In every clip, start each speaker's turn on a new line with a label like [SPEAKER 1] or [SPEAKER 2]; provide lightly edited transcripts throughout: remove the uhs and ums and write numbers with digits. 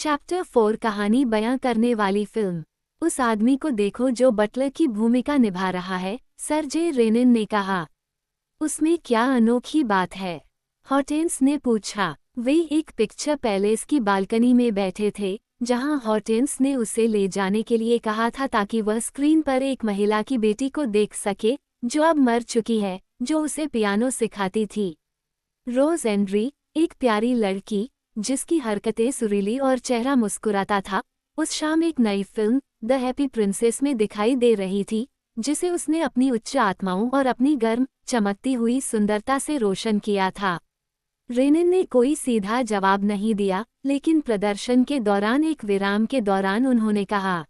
[SPEAKER 1] Chapter 4 कहानी बयां करने वाली फिल्म। उस आदमी को देखो जो बटलर की भूमिका निभा रहा है, सर जे रेनिन ने कहा। उसमें क्या अनोखी बात है? हॉर्टेंस ने पूछा। वे एक पिक्चर पैलेस की बालकनी में बैठे थे, जहां हॉर्टेंस ने उसे ले जाने के लिए कहा था ताकि वह स्क्रीन पर एक महिला की बेटी को देख सके, जो अब मर चुकी है, जो उसे पियानो सिखाती थी। रोज एंड्री, एक प्यारी लड़की जिसकी हरकतें सुरीली और चेहरा मुस्कुराता था, उस शाम एक नई फिल्म द हैप्पी प्रिंसेस में दिखाई दे रही थी, जिसे उसने अपनी उच्च आत्माओं और अपनी गर्म, चमकती हुई सुंदरता से रोशन किया था। रेनिन ने कोई सीधा जवाब नहीं दिया, लेकिन प्रदर्शन के दौरान एक विराम के दौरान उन्होंने कहा,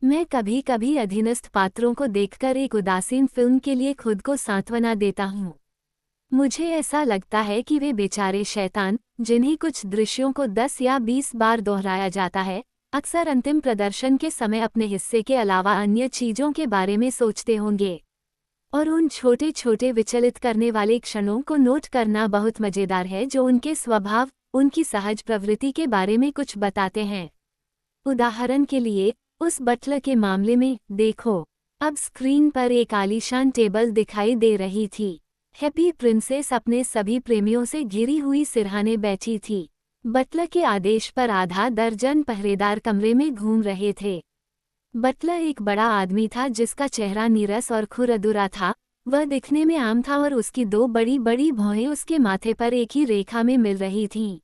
[SPEAKER 1] मैं कभी कभी अधीनस्थ पात्रों को देखकर एक उदासीन फिल्म के लिए खुद को सांत्वना देता हूँ। मुझे ऐसा लगता है कि वे बेचारे शैतान, जिन्हें कुछ दृश्यों को 10 या 20 बार दोहराया जाता है, अक्सर अंतिम प्रदर्शन के समय अपने हिस्से के अलावा अन्य चीजों के बारे में सोचते होंगे। और उन छोटे छोटे विचलित करने वाले क्षणों को नोट करना बहुत मजेदार है, जो उनके स्वभाव, उनकी सहज प्रवृत्ति के बारे में कुछ बताते हैं। उदाहरण के लिए, उस बटलर के मामले में देखो। अब स्क्रीन पर एक आलीशान टेबल दिखाई दे रही थी। हैप्पी प्रिंसेस अपने सभी प्रेमियों से घिरी हुई सिरहाने बैठी थी। बटलर के आदेश पर आधा दर्जन पहरेदार कमरे में घूम रहे थे। बटलर एक बड़ा आदमी था जिसका चेहरा नीरस और खुरदुरा था। वह दिखने में आम था और उसकी दो बड़ी बड़ी भौहें उसके माथे पर एक ही रेखा में मिल रही थीं।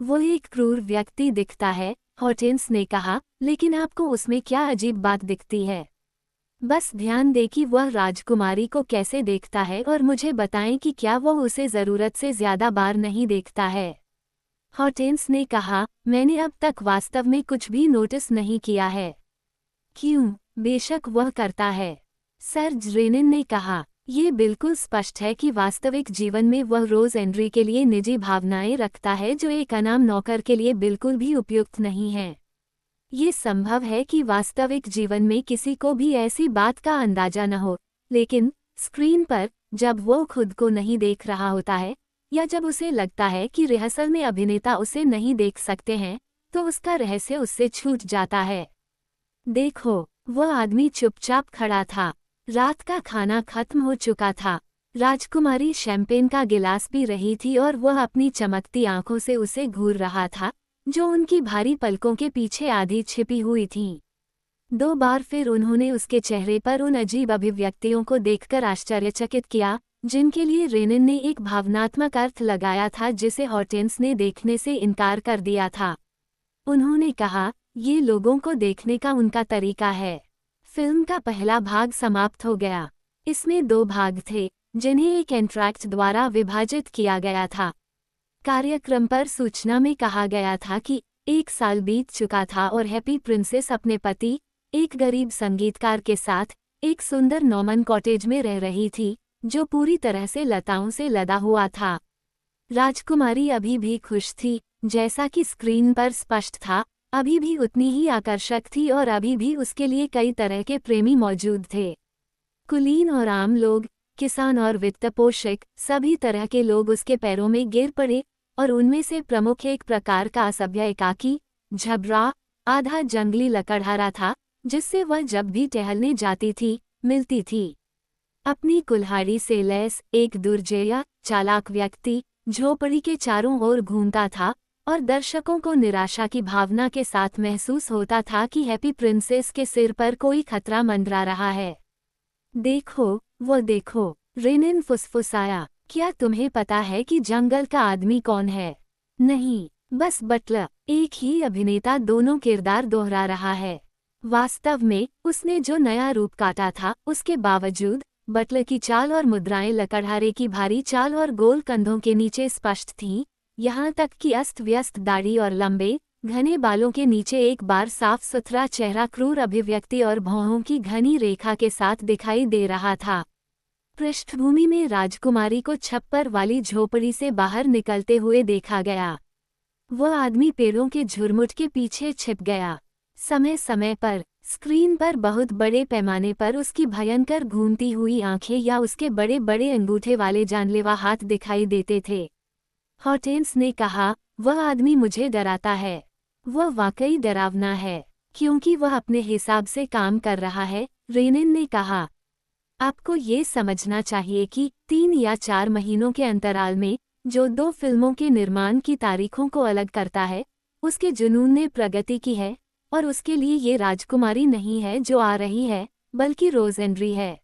[SPEAKER 1] वो एक क्रूर व्यक्ति दिखता है, हॉर्टेंस ने कहा, लेकिन आपको उसमें क्या अजीब बात दिखती है? बस ध्यान दें कि वह राजकुमारी को कैसे देखता है और मुझे बताएं कि क्या वह उसे ज़रूरत से ज़्यादा बार नहीं देखता है। हॉर्टेंस ने कहा, मैंने अब तक वास्तव में कुछ भी नोटिस नहीं किया है। क्यों? बेशक वह करता है, सर रेनिन ने कहा। ये बिल्कुल स्पष्ट है कि वास्तविक जीवन में वह रोज एंड्री के लिए निजी भावनाएं रखता है, जो एक अनाम नौकर के लिए बिल्कुल भी उपयुक्त नहीं है। ये संभव है कि वास्तविक जीवन में किसी को भी ऐसी बात का अंदाजा न हो, लेकिन स्क्रीन पर, जब वो खुद को नहीं देख रहा होता है, या जब उसे लगता है कि रिहर्सल में अभिनेता उसे नहीं देख सकते हैं, तो उसका रहस्य उससे छूट जाता है। देखो, वह आदमी चुपचाप खड़ा था। रात का खाना खत्म हो चुका था। राजकुमारी शैंपेन का गिलास पी रही थी और वह अपनी चमकती आंखों से उसे घूर रहा था, जो उनकी भारी पलकों के पीछे आधी छिपी हुई थीं। 2 बार फिर उन्होंने उसके चेहरे पर उन अजीब अभिव्यक्तियों को देखकर आश्चर्यचकित किया, जिनके लिए रेनिन ने एक भावनात्मक अर्थ लगाया था जिसे हॉर्टेंस ने देखने से इनकार कर दिया था। उन्होंने कहा, ये लोगों को देखने का उनका तरीका है। फिल्म का पहला भाग समाप्त हो गया। इसमें 2 भाग थे, जिन्हें एक एंट्रैक्ट द्वारा विभाजित किया गया था। कार्यक्रम पर सूचना में कहा गया था कि 1 साल बीत चुका था और हैप्पी प्रिंसेस अपने पति, एक गरीब संगीतकार के साथ, एक सुंदर नॉर्मन कॉटेज में रह रही थी, जो पूरी तरह से लताओं से लदा हुआ था। राजकुमारी अभी भी खुश थी, जैसा कि स्क्रीन पर स्पष्ट था, अभी भी उतनी ही आकर्षक थी और अभी भी उसके लिए कई तरह के प्रेमी मौजूद थे। कुलीन और आम लोग, किसान और वित्तपोषक, सभी तरह के लोग उसके पैरों में गिर पड़े, और उनमें से प्रमुख एक प्रकार का असभ्य एकाकी, झबरा, आधा जंगली लकड़हारा था, जिससे वह जब भी टहलने जाती थी, मिलती थी। अपनी कुल्हाड़ी से लैस एक दुर्जेय, चालाक व्यक्ति झोपड़ी के चारों ओर घूमता था, और दर्शकों को निराशा की भावना के साथ महसूस होता था कि हैप्पी प्रिंसेस के सिर पर कोई खतरा मंडरा रहा है। देखो, वो देखो, रेनिन फुसफुसाया, क्या तुम्हें पता है कि जंगल का आदमी कौन है? नहीं, बस बटलर। एक ही अभिनेता दोनों किरदार दोहरा रहा है। वास्तव में, उसने जो नया रूप काटा था, उसके बावजूद, बटलर की चाल और मुद्राएं लकड़हारे की भारी चाल और गोल कंधों के नीचे स्पष्ट थीं, यहाँ तक कि अस्त व्यस्त दाढ़ी और लंबे, घने बालों के नीचे एक बार साफ सुथरा चेहरा क्रूर अभिव्यक्ति और भौहों की घनी रेखा के साथ दिखाई दे रहा था। पृष्ठभूमि में राजकुमारी को छप्पर वाली झोपड़ी से बाहर निकलते हुए देखा गया। वह आदमी पेड़ों के झुरमुट के पीछे छिप गया। समय समय पर स्क्रीन पर बहुत बड़े पैमाने पर उसकी भयंकर घूमती हुई आंखें या उसके बड़े बड़े अंगूठे वाले जानलेवा हाथ दिखाई देते थे। हॉर्टेंस ने कहा, वह आदमी मुझे डराता है। वह वाकई डरावना है, क्योंकि वह अपने हिसाब से काम कर रहा है, रेनिन ने कहा। आपको ये समझना चाहिए कि 3 या 4 महीनों के अंतराल में, जो 2 फिल्मों के निर्माण की तारीखों को अलग करता है, उसके जुनून ने प्रगति की है, और उसके लिए ये राजकुमारी नहीं है जो आ रही है, बल्कि रोज़ेंड्री है।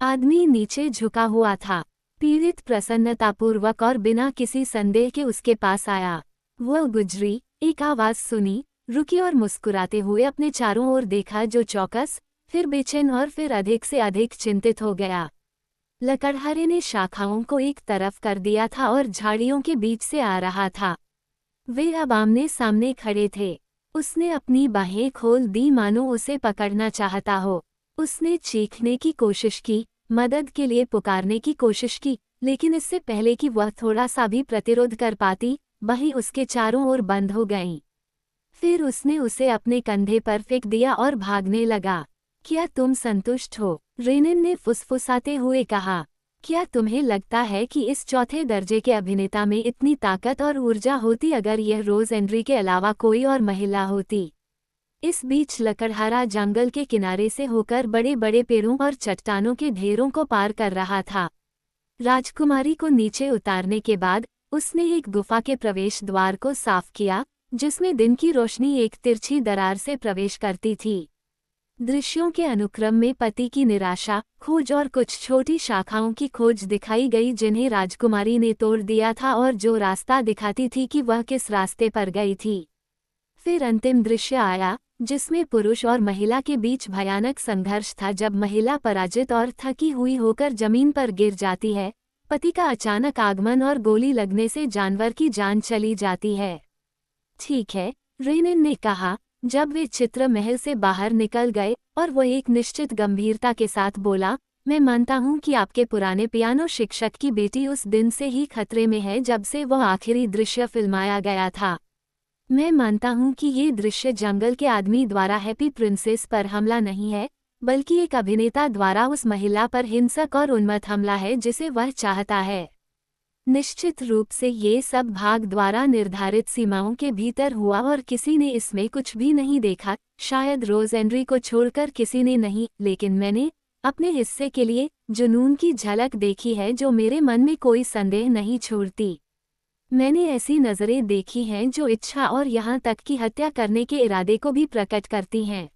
[SPEAKER 1] आदमी नीचे झुका हुआ था। पीड़ित प्रसन्नतापूर्वक और बिना किसी संदेह के उसके पास आया। वह गुजरी, एक आवाज़ सुनी, रुकी और मुस्कुराते हुए अपने चारों ओर देखा, जो चौकस, फिर बेचैन और फिर अधिक से अधिक चिंतित हो गया। लकड़हारे ने शाखाओं को एक तरफ कर दिया था और झाड़ियों के बीच से आ रहा था। वे अब आमने सामने खड़े थे। उसने अपनी बाहें खोल दी मानो उसे पकड़ना चाहता हो। उसने चीखने की कोशिश की, मदद के लिए पुकारने की कोशिश की, लेकिन इससे पहले कि वह थोड़ा सा भी प्रतिरोध कर पाती, बाहें उसके चारों ओर बंद हो गईं। फिर उसने उसे अपने कंधे पर फेंक दिया और भागने लगा। क्या तुम संतुष्ट हो? रेनिन ने फुसफुसाते हुए कहा। क्या तुम्हें लगता है कि इस चौथे दर्जे के अभिनेता में इतनी ताकत और ऊर्जा होती अगर यह रोज़ेंड्री के अलावा कोई और महिला होती? इस बीच लकड़हारा जंगल के किनारे से होकर बड़े बड़े पेड़ों और चट्टानों के ढेरों को पार कर रहा था। राजकुमारी को नीचे उतारने के बाद उसने एक गुफा के प्रवेश द्वार को साफ किया, जिसमें दिन की रोशनी एक तिरछी दरार से प्रवेश करती थी। दृश्यों के अनुक्रम में पति की निराशा, खोज और कुछ छोटी शाखाओं की खोज दिखाई गई जिन्हें राजकुमारी ने तोड़ दिया था और जो रास्ता दिखाती थी कि वह किस रास्ते पर गई थी। फिर अंतिम दृश्य आया, जिसमें पुरुष और महिला के बीच भयानक संघर्ष था जब महिला पराजित और थकी हुई होकर जमीन पर गिर जाती है, पति का अचानक आगमन और गोली लगने से जानवर की जान चली जाती है। ठीक है, रेनिन ने कहा, जब वे चित्र महल से बाहर निकल गए, और वह एक निश्चित गंभीरता के साथ बोला, मैं मानता हूं कि आपके पुराने पियानो शिक्षक की बेटी उस दिन से ही खतरे में है जब से वह आखिरी दृश्य फिल्माया गया था। मैं मानता हूं कि ये दृश्य जंगल के आदमी द्वारा हैप्पी प्रिंसेस पर हमला नहीं है, बल्कि एक अभिनेता द्वारा उस महिला पर हिंसक और उन्मत्त हमला है जिसे वह चाहता है। निश्चित रूप से ये सब भाग द्वारा निर्धारित सीमाओं के भीतर हुआ और किसी ने इसमें कुछ भी नहीं देखा, शायद रोज़ेंड्री को छोड़कर किसी ने नहीं, लेकिन मैंने अपने हिस्से के लिए जुनून की झलक देखी है जो मेरे मन में कोई संदेह नहीं छोड़ती। मैंने ऐसी नज़रें देखी हैं जो इच्छा और यहाँ तक कि हत्या करने के इरादे को भी प्रकट करती हैं।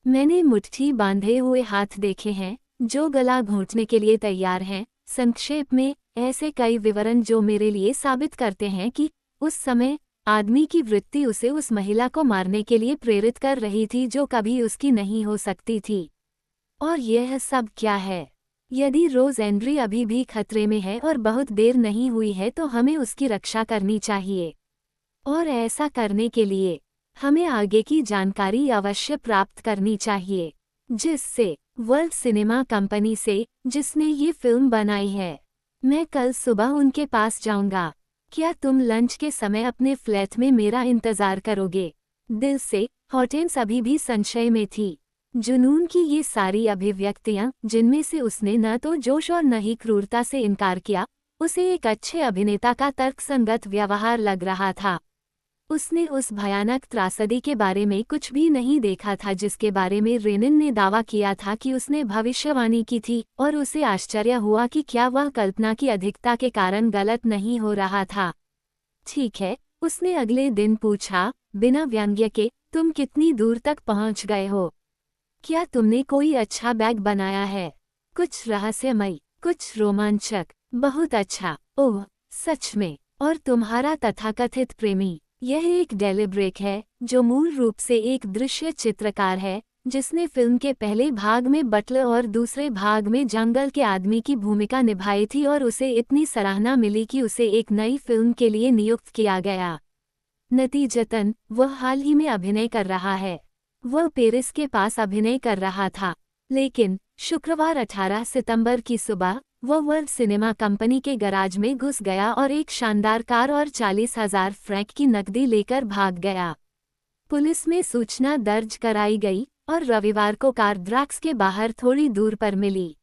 [SPEAKER 1] मैंने मुट्ठी बांधे हुए हाथ देखे हैं, जो गला घोंटने के लिए तैयार हैं। संक्षेप में, ऐसे कई विवरण जो मेरे लिए साबित करते हैं कि उस समय आदमी की वृत्ति उसे उस महिला को मारने के लिए प्रेरित कर रही थी जो कभी उसकी नहीं हो सकती थी। और यह सब क्या है? यदि रोज़ेंड्री अभी भी खतरे में है और बहुत देर नहीं हुई है तो हमें उसकी रक्षा करनी चाहिए। और ऐसा करने के लिए हमें आगे की जानकारी अवश्य प्राप्त करनी चाहिए, जिससे वर्ल्ड सिनेमा कंपनी से, जिसने ये फिल्म बनाई है। मैं कल सुबह उनके पास जाऊंगा। क्या तुम लंच के समय अपने फ्लैट में मेरा इंतज़ार करोगे? दिल से, हॉर्टेंस अभी भी संशय में थी। जुनून की ये सारी अभिव्यक्तियां, जिनमें से उसने न तो जोश और न ही क्रूरता से इनकार किया, उसे एक अच्छे अभिनेता का तर्कसंगत व्यवहार लग रहा था। उसने उस भयानक त्रासदी के बारे में कुछ भी नहीं देखा था जिसके बारे में रेनिन ने दावा किया था कि उसने भविष्यवाणी की थी, और उसे आश्चर्य हुआ कि क्या वह कल्पना की अधिकता के कारण गलत नहीं हो रहा था। ठीक है, उसने अगले दिन पूछा, बिना व्यंग्य के, तुम कितनी दूर तक पहुंच गए हो? क्या तुमने कोई अच्छा बैग बनाया है? कुछ रहस्यमयी, कुछ रोमांचक? बहुत अच्छा। ओह, सच में? और तुम्हारा तथाकथित प्रेमी? यह एक डेलिब्रेक है, जो मूल रूप से एक दृश्य चित्रकार है, जिसने फिल्म के पहले भाग में बटलर और दूसरे भाग में जंगल के आदमी की भूमिका निभाई थी और उसे इतनी सराहना मिली कि उसे एक नई फिल्म के लिए नियुक्त किया गया। नतीजतन, वह हाल ही में अभिनय कर रहा है। वह पेरिस के पास अभिनय कर रहा था, लेकिन शुक्रवार 18 सितंबर की सुबह वह वर्ल्ड सिनेमा कंपनी के गराज में घुस गया और एक शानदार कार और 40,000 फ्रैंक की नकदी लेकर भाग गया। पुलिस में सूचना दर्ज कराई गई और रविवार को कार द्राक्स के बाहर थोड़ी दूर पर मिली।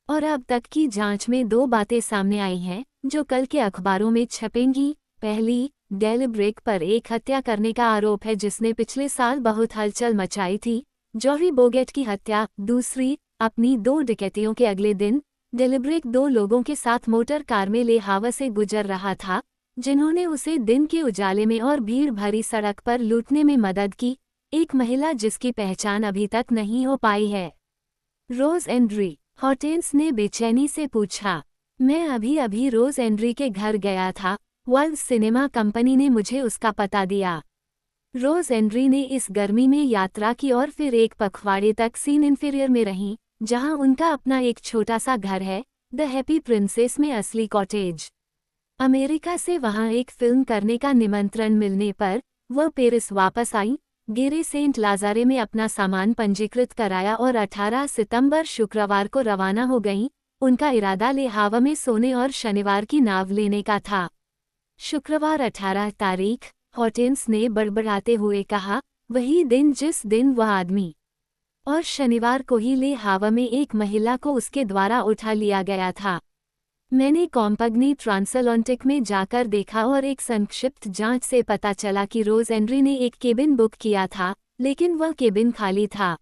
[SPEAKER 1] और अब तक की जांच में 2 बातें सामने आई हैं, जो कल के अखबारों में छपेंगी। पहली, डेलिब्रेक पर एक हत्या करने का आरोप है जिसने पिछले साल बहुत हलचल मचाई थी। जॉरी बोगेट की हत्या। दूसरी, अपनी 2 डकैतियों के अगले दिन डेलिब्रेक 2 लोगों के साथ मोटर कार में ले हावा से गुजर रहा था, जिन्होंने उसे दिन के उजाले में और भीड़ भरी सड़क पर लूटने में मदद की। एक महिला जिसकी पहचान अभी तक नहीं हो पाई है। रोज एंड्री। हॉटेंस ने बेचैनी से पूछा। मैं अभी अभी रोज एंड्री के घर गया था। वर्ल्ड सिनेमा कंपनी ने मुझे उसका पता दिया। रोज एंड्री ने इस गर्मी में यात्रा की और फिर एक पखवाड़े तक सीन इंफीरियर में रहीं, जहां उनका अपना एक छोटा सा घर है, द हैप्पी प्रिंसेस में असली कॉटेज। अमेरिका से वहां एक फिल्म करने का निमंत्रण मिलने पर वह पेरिस वापस आई, गेरे सेंट लाजारे में अपना सामान पंजीकृत कराया और 18 सितंबर शुक्रवार को रवाना हो गईं। उनका इरादा ले हावा में सोने और शनिवार की नाव लेने का था। शुक्रवार 18 तारीख, हॉटेंस ने बड़बड़ाते हुए कहा, वही दिन जिस दिन वह आदमी। और शनिवार को ही ले हावा में एक महिला को उसके द्वारा उठा लिया गया था। मैंने कॉम्पगनी ट्रांसअटलांटिक में जाकर देखा और एक संक्षिप्त जांच से पता चला कि रोज एंड्री ने एक केबिन बुक किया था, लेकिन वह केबिन खाली था।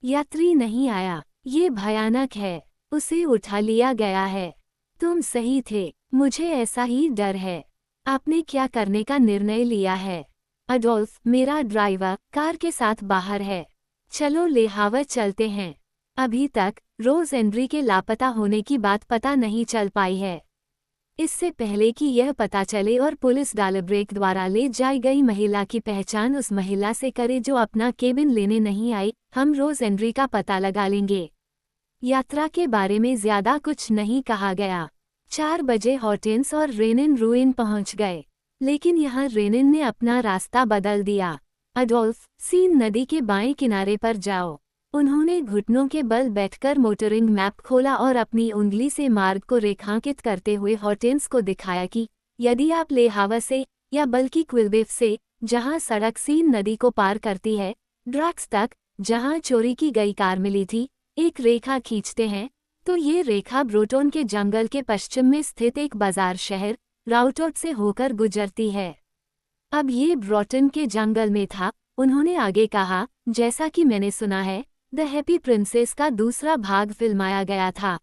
[SPEAKER 1] यात्री नहीं आया। ये भयानक है। उसे उठा लिया गया है। तुम सही थे। मुझे ऐसा ही डर है। आपने क्या करने का निर्णय लिया है? अडोल्फ, मेरा ड्राइवर, कार के साथ बाहर है। चलो ले हावा चलते हैं। अभी तक रोज एंड्री के लापता होने की बात पता नहीं चल पाई है। इससे पहले कि यह पता चले और पुलिस डेलिब्रेक द्वारा ले जाई गई महिला की पहचान उस महिला से करे जो अपना केबिन लेने नहीं आई, हम रोज एंड्री का पता लगा लेंगे। यात्रा के बारे में ज्यादा कुछ नहीं कहा गया। 4 बजे हॉटेंस और रेनिन रूइन पहुंच गए, लेकिन यहाँ रेनिन ने अपना रास्ता बदल दिया। अडोल्फ, सीन नदी के बाएं किनारे पर जाओ। उन्होंने घुटनों के बल बैठकर मोटरिंग मैप खोला और अपनी उंगली से मार्ग को रेखांकित करते हुए हॉटेंस को दिखाया कि यदि आप ले हावा से, या बल्कि क्विलबेफ से, जहां सड़क सीन नदी को पार करती है, ड्रक्स तक, जहां चोरी की गई कार मिली थी, एक रेखा खींचते हैं, तो ये रेखा ब्रोटोन के जंगल के पश्चिम में स्थित एक बाजार शहर राउटोट से होकर गुजरती है। अब ये ब्रोटन के जंगल में था। उन्होंने आगे कहा, जैसा कि मैंने सुना है, द हैप्पी प्रिंसेस का दूसरा भाग फिल्माया गया था।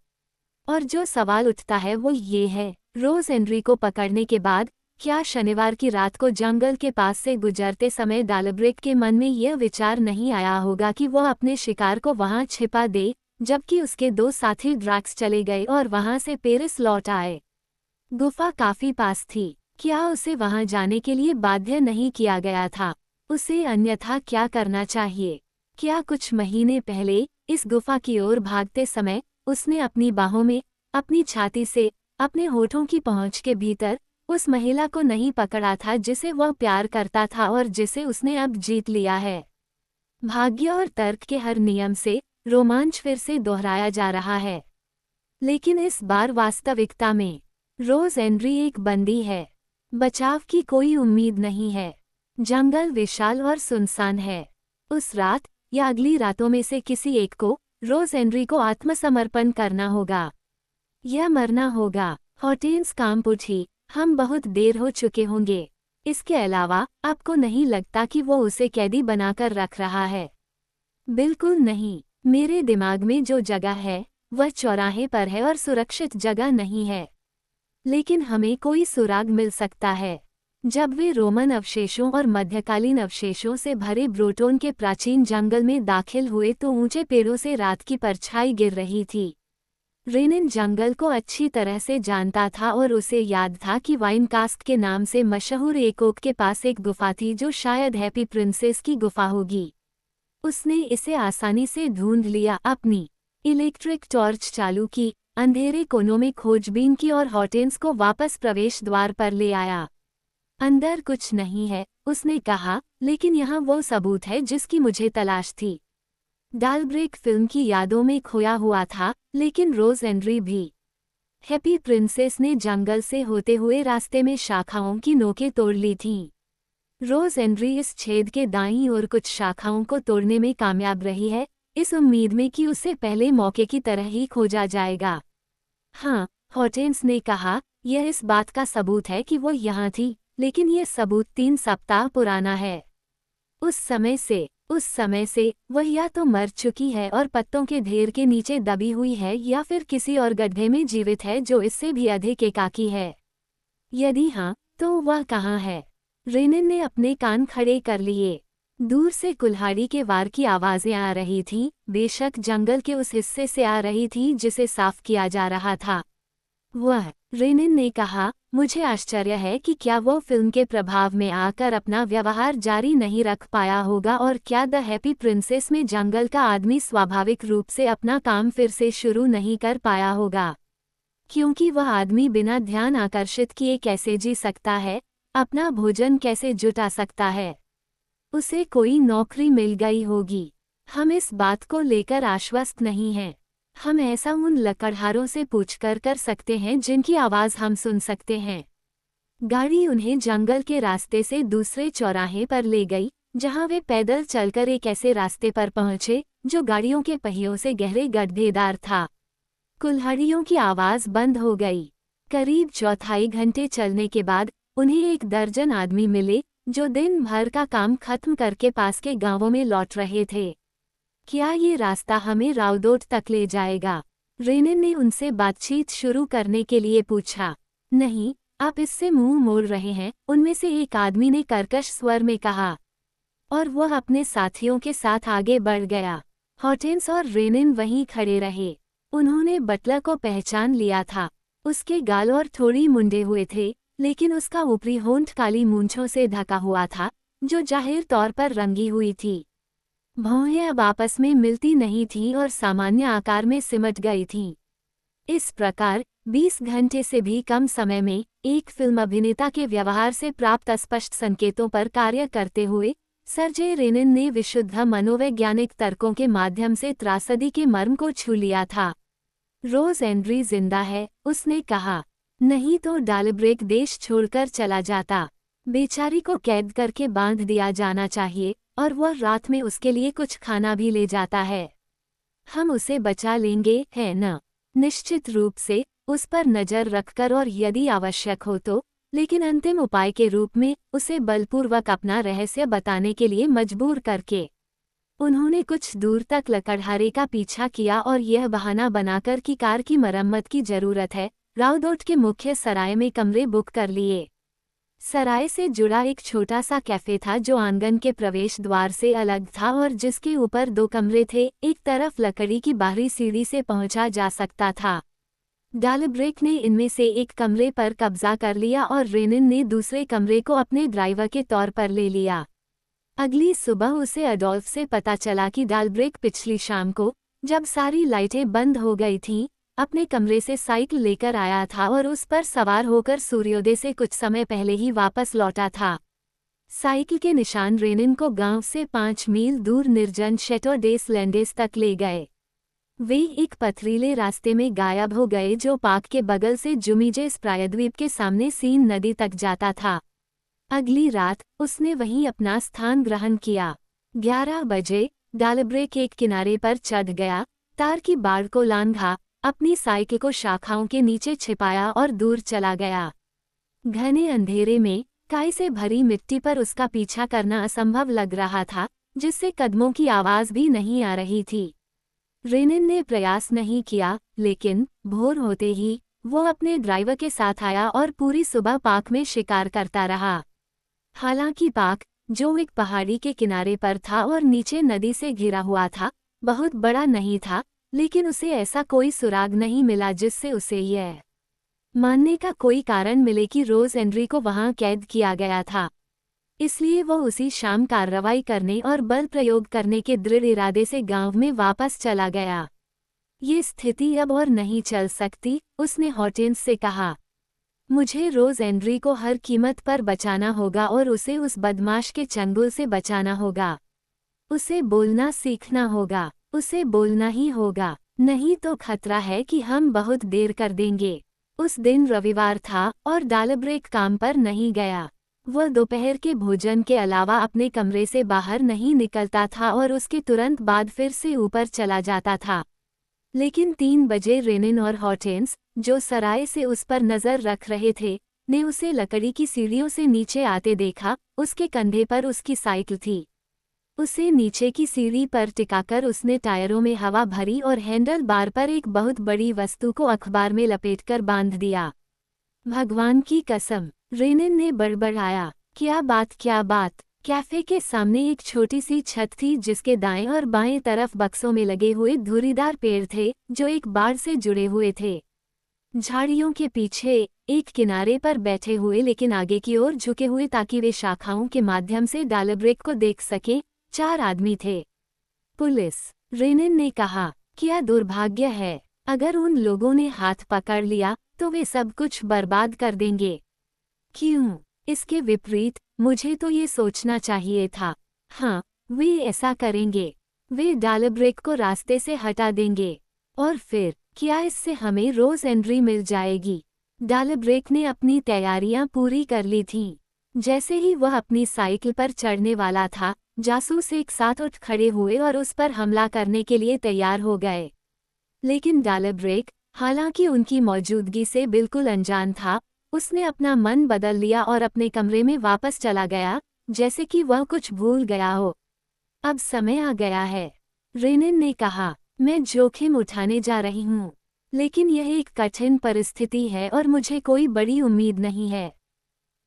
[SPEAKER 1] और जो सवाल उठता है वो ये है, रोज एंड्री को पकड़ने के बाद क्या शनिवार की रात को जंगल के पास से गुजरते समय डेलिब्रेक के मन में यह विचार नहीं आया होगा कि वह अपने शिकार को वहां छिपा दे, जबकि उसके 2 साथी ड्रक्स चले गए और वहां से पेरिस लौट आए। गुफा काफी पास थी। क्या उसे वहां जाने के लिए बाध्य नहीं किया गया था? उसे अन्यथा क्या करना चाहिए? क्या कुछ महीने पहले इस गुफा की ओर भागते समय उसने अपनी बाहों में, अपनी छाती से, अपने होठों की पहुंच के भीतर उस महिला को नहीं पकड़ा था जिसे वह प्यार करता था और जिसे उसने अब जीत लिया है? भाग्य और तर्क के हर नियम से रोमांच फिर से दोहराया जा रहा है, लेकिन इस बार वास्तविकता में रोज एंड्री एक बंदी है। बचाव की कोई उम्मीद नहीं है। जंगल विशाल और सुनसान है। उस रात या अगली रातों में से किसी एक को रोज एंड्री को आत्मसमर्पण करना होगा या मरना होगा। हॉटेंस कांप उठी। हम बहुत देर हो चुके होंगे। इसके अलावा आपको नहीं लगता कि वो उसे कैदी बनाकर रख रहा है? बिल्कुल नहीं। मेरे दिमाग में जो जगह है वह चौराहे पर है और सुरक्षित जगह नहीं है। लेकिन हमें कोई सुराग मिल सकता है। जब वे रोमन अवशेषों और मध्यकालीन अवशेषों से भरे ब्रोटोन के प्राचीन जंगल में दाखिल हुए तो ऊंचे पेड़ों से रात की परछाई गिर रही थी। रेनिन जंगल को अच्छी तरह से जानता था और उसे याद था कि वाइन कास्ट के नाम से मशहूर एक ओक के पास एक गुफा थी जो शायद हैप्पी प्रिंसेस की गुफा होगी। उसने इसे आसानी से ढूंढ लिया, अपनी इलेक्ट्रिक टॉर्च चालू की, अंधेरे कोनों में खोजबीन की और हॉटेंस को वापस प्रवेश द्वार पर ले आया। अंदर कुछ नहीं है, उसने कहा, लेकिन यहाँ वो सबूत है जिसकी मुझे तलाश थी। डेलिब्रेक फिल्म की यादों में खोया हुआ था, लेकिन रोज एंड्री भी। हैप्पी प्रिंसेस ने जंगल से होते हुए रास्ते में शाखाओं की नोकें तोड़ ली थीं। रोज एंड्री इस छेद के दाईं ओर कुछ शाखाओं को तोड़ने में कामयाब रही है, इस उम्मीद में कि उसे पहले मौके की तरह ही खोजा जाएगा। हाँ, हॉटेंस ने कहा, यह इस बात का सबूत है कि वो यहाँ थी, लेकिन ये सबूत 3 सप्ताह पुराना है। उस समय से वह या तो मर चुकी है और पत्तों के ढेर के नीचे दबी हुई है, या फिर किसी और गड्ढे में जीवित है जो इससे भी अधिक एकाकी है। यदि हाँ, तो वह कहाँ है? रेनिन ने अपने कान खड़े कर लिए। दूर से कुल्हाड़ी के वार की आवाजें आ रही थीं, बेशक जंगल के उस हिस्से से आ रही थी जिसे साफ किया जा रहा था। रेनिन ने कहा, मुझे आश्चर्य है कि क्या वो फिल्म के प्रभाव में आकर अपना व्यवहार जारी नहीं रख पाया होगा, और क्या द हैप्पी प्रिंसेस में जंगल का आदमी स्वाभाविक रूप से अपना काम फिर से शुरू नहीं कर पाया होगा। क्योंकि वह आदमी बिना ध्यान आकर्षित किए कैसे जी सकता है, अपना भोजन कैसे जुटा सकता है? उसे कोई नौकरी मिल गई होगी। हम इस बात को लेकर आश्वस्त नहीं हैं। हम ऐसा उन लकड़हारों से पूछकर कर सकते हैं जिनकी आवाज़ हम सुन सकते हैं। गाड़ी उन्हें जंगल के रास्ते से दूसरे चौराहे पर ले गई, जहां वे पैदल चलकर एक ऐसे रास्ते पर पहुंचे जो गाड़ियों के पहियों से गहरे गड्ढेदार था। कुल्हाड़ियों की आवाज़ बंद हो गई। करीब चौथाई घंटे चलने के बाद उन्हें 1 दर्जन आदमी मिले जो दिन भर का काम खत्म करके पास के गांवों में लौट रहे थे। क्या ये रास्ता हमें राउडोट तक ले जाएगा? रेनिन ने उनसे बातचीत शुरू करने के लिए पूछा। नहीं, आप इससे मुंह मोड़ रहे हैं, उनमें से एक आदमी ने कर्कश स्वर में कहा। और वह अपने साथियों के साथ आगे बढ़ गया। हॉटेंस और रेनिन वहीं खड़े रहे। उन्होंने बटलर को पहचान लिया था। उसके गाल और थोड़ी मुंडे हुए थे, लेकिन उसका ऊपरी होंठ काली मूंछों से ढका हुआ था, जो जाहिर तौर पर रंगी हुई थी। भौहें अब आपस में मिलती नहीं थीं और सामान्य आकार में सिमट गई थीं। इस प्रकार 20 घंटे से भी कम समय में एक फिल्म अभिनेता के व्यवहार से प्राप्त स्पष्ट संकेतों पर कार्य करते हुए सर्जे रेनिन ने विशुद्ध मनोवैज्ञानिक तर्कों के माध्यम से त्रासदी के मर्म को छू लिया था। रोज एंड्री जिंदा है, उसने कहा। नहीं तो डालब्रेक देश छोड़कर चला जाता। बेचारी को कैद करके बांध दिया जाना चाहिए, और वह रात में उसके लिए कुछ खाना भी ले जाता है। हम उसे बचा लेंगे, है न? निश्चित रूप से, उस पर नजर रखकर और यदि आवश्यक हो तो, लेकिन अंतिम उपाय के रूप में उसे बलपूर्वक अपना रहस्य बताने के लिए मजबूर करके। उन्होंने कुछ दूर तक लकड़हारे का पीछा किया और यह बहाना बनाकर कि कार की मरम्मत की जरूरत है, राउडोट के मुख्य सराय में कमरे बुक कर लिए। सराय से जुड़ा एक छोटा सा कैफे था जो आंगन के प्रवेश द्वार से अलग था और जिसके ऊपर 2 कमरे थे। एक तरफ लकड़ी की बाहरी सीढ़ी से पहुंचा जा सकता था। डालब्रेक ने इनमें से एक कमरे पर कब्जा कर लिया और रेनिन ने दूसरे कमरे को अपने ड्राइवर के तौर पर ले लिया। अगली सुबह उसे अडोल्फ से पता चला कि डालब्रेक पिछली शाम को, जब सारी लाइटें बंद हो गई थीं, अपने कमरे से साइकिल लेकर आया था और उस पर सवार होकर सूर्योदय से कुछ समय पहले ही वापस लौटा था। साइकिल के निशान रेनिन को गांव से 5 मील दूर निर्जन शेटो डेस लैंडेस तक ले गए। वे एक पथरीले रास्ते में गायब हो गए जो पार्क के बगल से जुमीजेस प्रायद्वीप के सामने सीन नदी तक जाता था। अगली रात उसने वहीं अपना स्थान ग्रहण किया। 11 बजे डालब्रेक एक किनारे पर चढ़ गया, तार की बाड़ को लांघा, अपनी साइकिल को शाखाओं के नीचे छिपाया और दूर चला गया। घने अंधेरे में काई से भरी मिट्टी पर उसका पीछा करना असंभव लग रहा था, जिससे कदमों की आवाज भी नहीं आ रही थी। रेनिन ने प्रयास नहीं किया, लेकिन भोर होते ही वो अपने ड्राइवर के साथ आया और पूरी सुबह पार्क में शिकार करता रहा। हालांकि पार्क, जो एक पहाड़ी के किनारे पर था और नीचे नदी से घिरा हुआ था, बहुत बड़ा नहीं था, लेकिन उसे ऐसा कोई सुराग नहीं मिला जिससे उसे यह मानने का कोई कारण मिले कि रोज एंड्री को वहां कैद किया गया था। इसलिए वह उसी शाम कार्रवाई करने और बल प्रयोग करने के दृढ़ इरादे से गांव में वापस चला गया। ये स्थिति अब और नहीं चल सकती, उसने हॉटेंस से कहा। मुझे रोज एंड्री को हर कीमत पर बचाना होगा और उसे उस बदमाश के चंगुल से बचाना होगा। उसे बोलना सीखना होगा, उसे बोलना ही होगा, नहीं तो खतरा है कि हम बहुत देर कर देंगे। उस दिन रविवार था और डालब्रेक काम पर नहीं गया। वह दोपहर के भोजन के अलावा अपने कमरे से बाहर नहीं निकलता था और उसके तुरंत बाद फिर से ऊपर चला जाता था। लेकिन 3 बजे रेनिन और हॉटेंस, जो सराय से उस पर नजर रख रहे थे, ने उसे लकड़ी की सीढ़ियों से नीचे आते देखा। उसके कंधे पर उसकी साइकिल थी। उसे नीचे की सीढ़ी पर टिकाकर उसने टायरों में हवा भरी और हैंडल बार पर एक बहुत बड़ी वस्तु को अखबार में लपेटकर बांध दिया। भगवान की कसम, रेनिन ने बड़बड़ाया। क्या बात, क्या बात? कैफे के सामने एक छोटी सी छत थी जिसके दाएं और बाएं तरफ बक्सों में लगे हुए धुरीदार पेड़ थे जो एक बाड़ से जुड़े हुए थे। झाड़ियों के पीछे एक किनारे पर बैठे हुए लेकिन आगे की ओर झुके हुए ताकि वे शाखाओं के माध्यम से डालब्रेक को देख सकें, 4 आदमी थे। पुलिस, रेनिन ने कहा। क्या दुर्भाग्य है, अगर उन लोगों ने हाथ पकड़ लिया तो वे सब कुछ बर्बाद कर देंगे। क्यों? इसके विपरीत, मुझे तो ये सोचना चाहिए था। हाँ, वे ऐसा करेंगे। वे डालब्रेक को रास्ते से हटा देंगे। और फिर क्या इससे हमें रोज एंट्री मिल जाएगी? डालब्रेक ने अपनी तैयारियां पूरी कर ली थीं। जैसे ही वह अपनी साइकिल पर चढ़ने वाला था, जासूस एक साथ उठ खड़े हुए और उस पर हमला करने के लिए तैयार हो गए। लेकिन डालब्रेक, हालांकि उनकी मौजूदगी से बिल्कुल अनजान था, उसने अपना मन बदल लिया और अपने कमरे में वापस चला गया, जैसे कि वह कुछ भूल गया हो। अब समय आ गया है, रेनिन ने कहा। मैं जोखिम उठाने जा रही हूँ, लेकिन यह एक कठिन परिस्थिति है और मुझे कोई बड़ी उम्मीद नहीं है।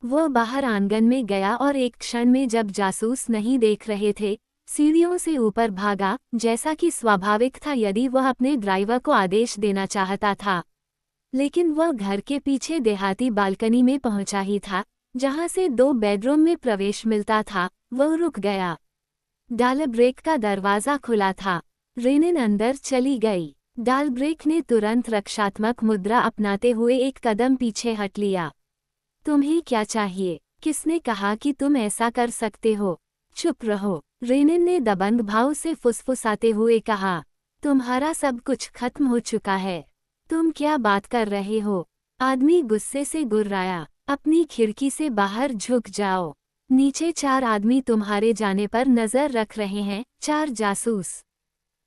[SPEAKER 1] वह बाहर आंगन में गया और एक क्षण में, जब जासूस नहीं देख रहे थे, सीढ़ियों से ऊपर भागा, जैसा कि स्वाभाविक था यदि वह अपने ड्राइवर को आदेश देना चाहता था। लेकिन वह घर के पीछे देहाती बालकनी में पहुंचा ही था, जहां से 2 बेडरूम में प्रवेश मिलता था। वह रुक गया। डालब्रेक का दरवाजा खुला था। रेनिन अंदर चली गई। डालब्रेक ने तुरंत रक्षात्मक मुद्रा अपनाते हुए एक कदम पीछे हट लिया। तुम्हें क्या चाहिए? किसने कहा कि तुम ऐसा कर सकते हो? चुप रहो, रेनिन ने दबंग भाव से फुसफुसाते हुए कहा। तुम्हारा सब कुछ खत्म हो चुका है। तुम क्या बात कर रहे हो? आदमी गुस्से से गुर्राया। अपनी खिड़की से बाहर झुक जाओ। नीचे 4 आदमी तुम्हारे जाने पर नजर रख रहे हैं, 4 जासूस।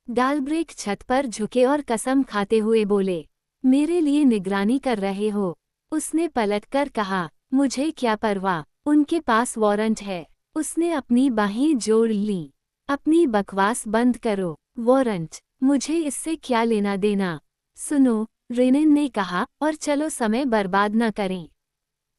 [SPEAKER 1] डालब्रेक छत पर झुके और कसम खाते हुए बोले, मेरे लिए निगरानी कर रहे हो? उसने पलटकर कहा, मुझे क्या परवाह, उनके पास वारंट है। उसने अपनी बाहें जोड़ लीं। अपनी बकवास बंद करो। वारंट, मुझे इससे क्या लेना देना? सुनो, रेनिन ने कहा, और चलो समय बर्बाद न करें।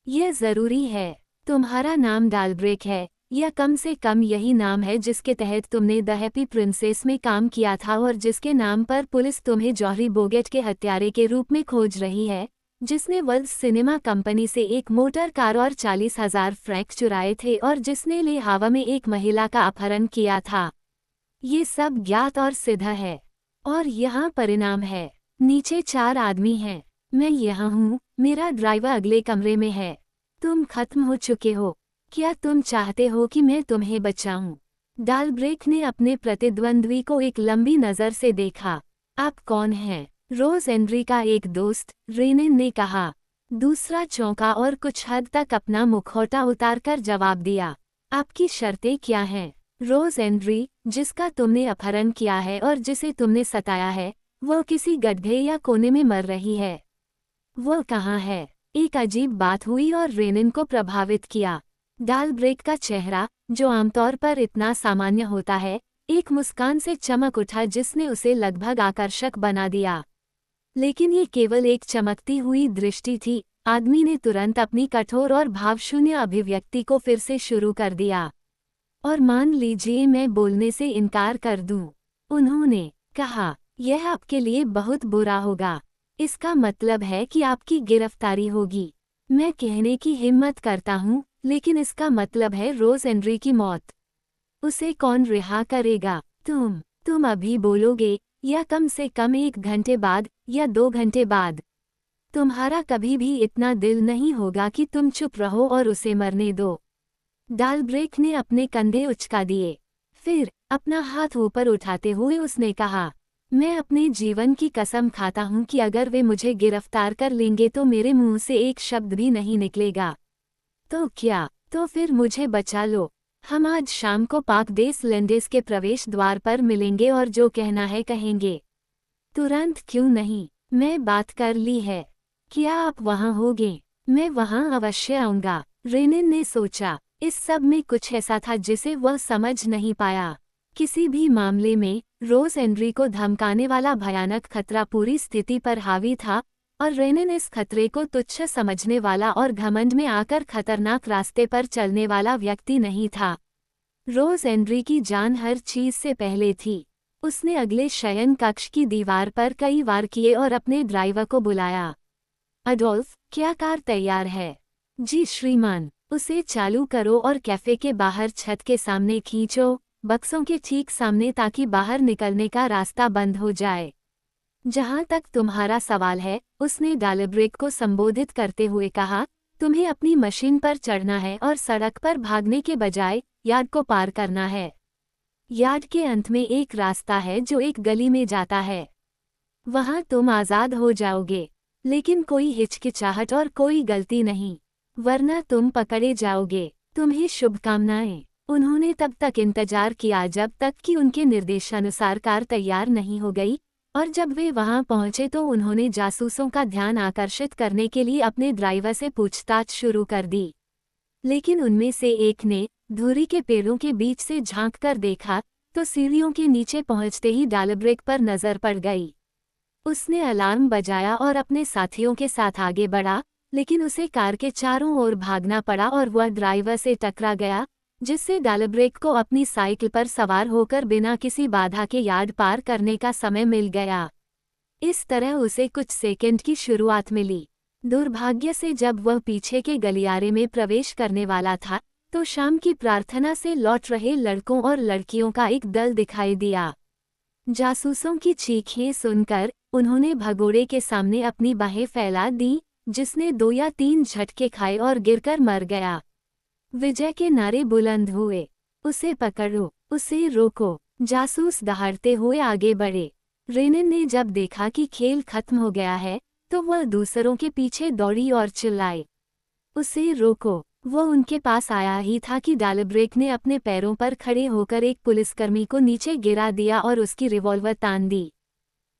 [SPEAKER 1] यह जरूरी है। तुम्हारा नाम डालब्रेक है, या कम से कम यही नाम है जिसके तहत तुमने द हैप्पी प्रिंसेस में काम किया था और जिसके नाम पर पुलिस तुम्हें जॉहरी बोगेट के हत्यारे के रूप में खोज रही है, जिसने वर्ल्ड सिनेमा कंपनी से एक मोटर कार और 40,000 फ्रैंक चुराए थे और जिसने ले हावा में एक महिला का अपहरण किया था। ये सब ज्ञात और सिद्ध है। और यहाँ परिणाम है। नीचे 4 आदमी हैं। मैं यहाँ हूँ, मेरा ड्राइवर अगले कमरे में है। तुम खत्म हो चुके हो। क्या तुम चाहते हो कि मैं तुम्हें बचाऊं? डालब्रेक ने अपने प्रतिद्वंद्वी को एक लंबी नज़र से देखा। आप कौन हैं? रोज एंड्री का एक दोस्त, रेनिन ने कहा। दूसरा चौंका और कुछ हद तक अपना मुखौटा उतारकर जवाब दिया। आपकी शर्तें क्या हैं? रोज एंड्री, जिसका तुमने अपहरण किया है और जिसे तुमने सताया है, वह किसी गड्ढे या कोने में मर रही है। वह कहाँ है? एक अजीब बात हुई और रेनिन को प्रभावित किया। डालब्रेक का चेहरा, जो आमतौर पर इतना सामान्य होता है, एक मुस्कान से चमक उठा जिसने उसे लगभग आकर्षक बना दिया। लेकिन ये केवल एक चमकती हुई दृष्टि थी। आदमी ने तुरंत अपनी कठोर और भावशून्य अभिव्यक्ति को फिर से शुरू कर दिया। और मान लीजिए मैं बोलने से इनकार कर दूं। उन्होंने कहा, यह आपके लिए बहुत बुरा होगा। इसका मतलब है कि आपकी गिरफ्तारी होगी। मैं कहने की हिम्मत करता हूँ, लेकिन इसका मतलब है रोज एंड्री की मौत। उसे कौन रिहा करेगा? तुम अभी बोलोगे, या कम से कम 1 घंटे बाद, या 2 घंटे बाद। तुम्हारा कभी भी इतना दिल नहीं होगा कि तुम चुप रहो और उसे मरने दो। डालब्रेक ने अपने कंधे उचका दिए। फिर अपना हाथ ऊपर उठाते हुए उसने कहा, मैं अपने जीवन की कसम खाता हूँ कि अगर वे मुझे गिरफ्तार कर लेंगे तो मेरे मुंह से एक शब्द भी नहीं निकलेगा। तो क्या? तो फिर मुझे बचा लो। हम आज शाम को पार्क डेस लैंडेस के प्रवेश द्वार पर मिलेंगे और जो कहना है कहेंगे। तुरंत क्यों नहीं? मैं बात कर ली है। क्या आप वहाँ होगे? मैं वहां अवश्य आऊंगा, रेनिन ने सोचा। इस सब में कुछ ऐसा था जिसे वह समझ नहीं पाया। किसी भी मामले में रोज एंड्री को धमकाने वाला भयानक खतरा पूरी स्थिति पर हावी था, और रेनिन इस खतरे को तुच्छ समझने वाला और घमंड में आकर खतरनाक रास्ते पर चलने वाला व्यक्ति नहीं था। रोज एंड्री की जान हर चीज से पहले थी। उसने अगले शयन कक्ष की दीवार पर कई वार किए और अपने ड्राइवर को बुलाया। अडोल्फ, क्या कार तैयार है? जी श्रीमान। उसे चालू करो और कैफे के बाहर छत के सामने खींचो, बक्सों के ठीक सामने, ताकि बाहर निकलने का रास्ता बंद हो जाए। जहां तक तुम्हारा सवाल है, उसने डालब्रेक को संबोधित करते हुए कहा, तुम्हें अपनी मशीन पर चढ़ना है और सड़क पर भागने के बजाय यार्ड को पार करना है। यार्ड के अंत में एक रास्ता है जो एक गली में जाता है। वहां तुम आज़ाद हो जाओगे, लेकिन कोई हिचकिचाहट और कोई गलती नहीं, वरना तुम पकड़े जाओगे। तुम्हें शुभकामनाएं। उन्होंने तब तक इंतजार किया जब तक कि उनके निर्देशानुसार कार तैयार नहीं हो गई, और जब वे वहां पहुंचे तो उन्होंने जासूसों का ध्यान आकर्षित करने के लिए अपने ड्राइवर से पूछताछ शुरू कर दी। लेकिन उनमें से एक ने धुरी के पेड़ों के बीच से झांककर देखा तो सीढ़ियों के नीचे पहुंचते ही डालब्रेक पर नजर पड़ गई। उसने अलार्म बजाया और अपने साथियों के साथ आगे बढ़ा, लेकिन उसे कार के चारों ओर भागना पड़ा और वह ड्राइवर से टकरा गया, जिससे डालब्रेक को अपनी साइकिल पर सवार होकर बिना किसी बाधा के यार्ड पार करने का समय मिल गया। इस तरह उसे कुछ सेकंड की शुरुआत मिली। दुर्भाग्य से जब वह पीछे के गलियारे में प्रवेश करने वाला था तो शाम की प्रार्थना से लौट रहे लड़कों और लड़कियों का एक दल दिखाई दिया। जासूसों की चीखें सुनकर उन्होंने भगोड़े के सामने अपनी बाहें फैला दी, जिसने 2 या 3 झटके खाए और गिरकर मर गया। विजय के नारे बुलंद हुए। उसे पकड़ो, उसे रोको। जासूस दहाड़ते हुए आगे बढ़े। रेनिन ने जब देखा कि खेल खत्म हो गया है तो वह दूसरों के पीछे दौड़ी और चिल्लाई, उसे रोको। वह उनके पास आया ही था कि डालब्रेक ने अपने पैरों पर खड़े होकर एक पुलिसकर्मी को नीचे गिरा दिया और उसकी रिवॉल्वर तान दी।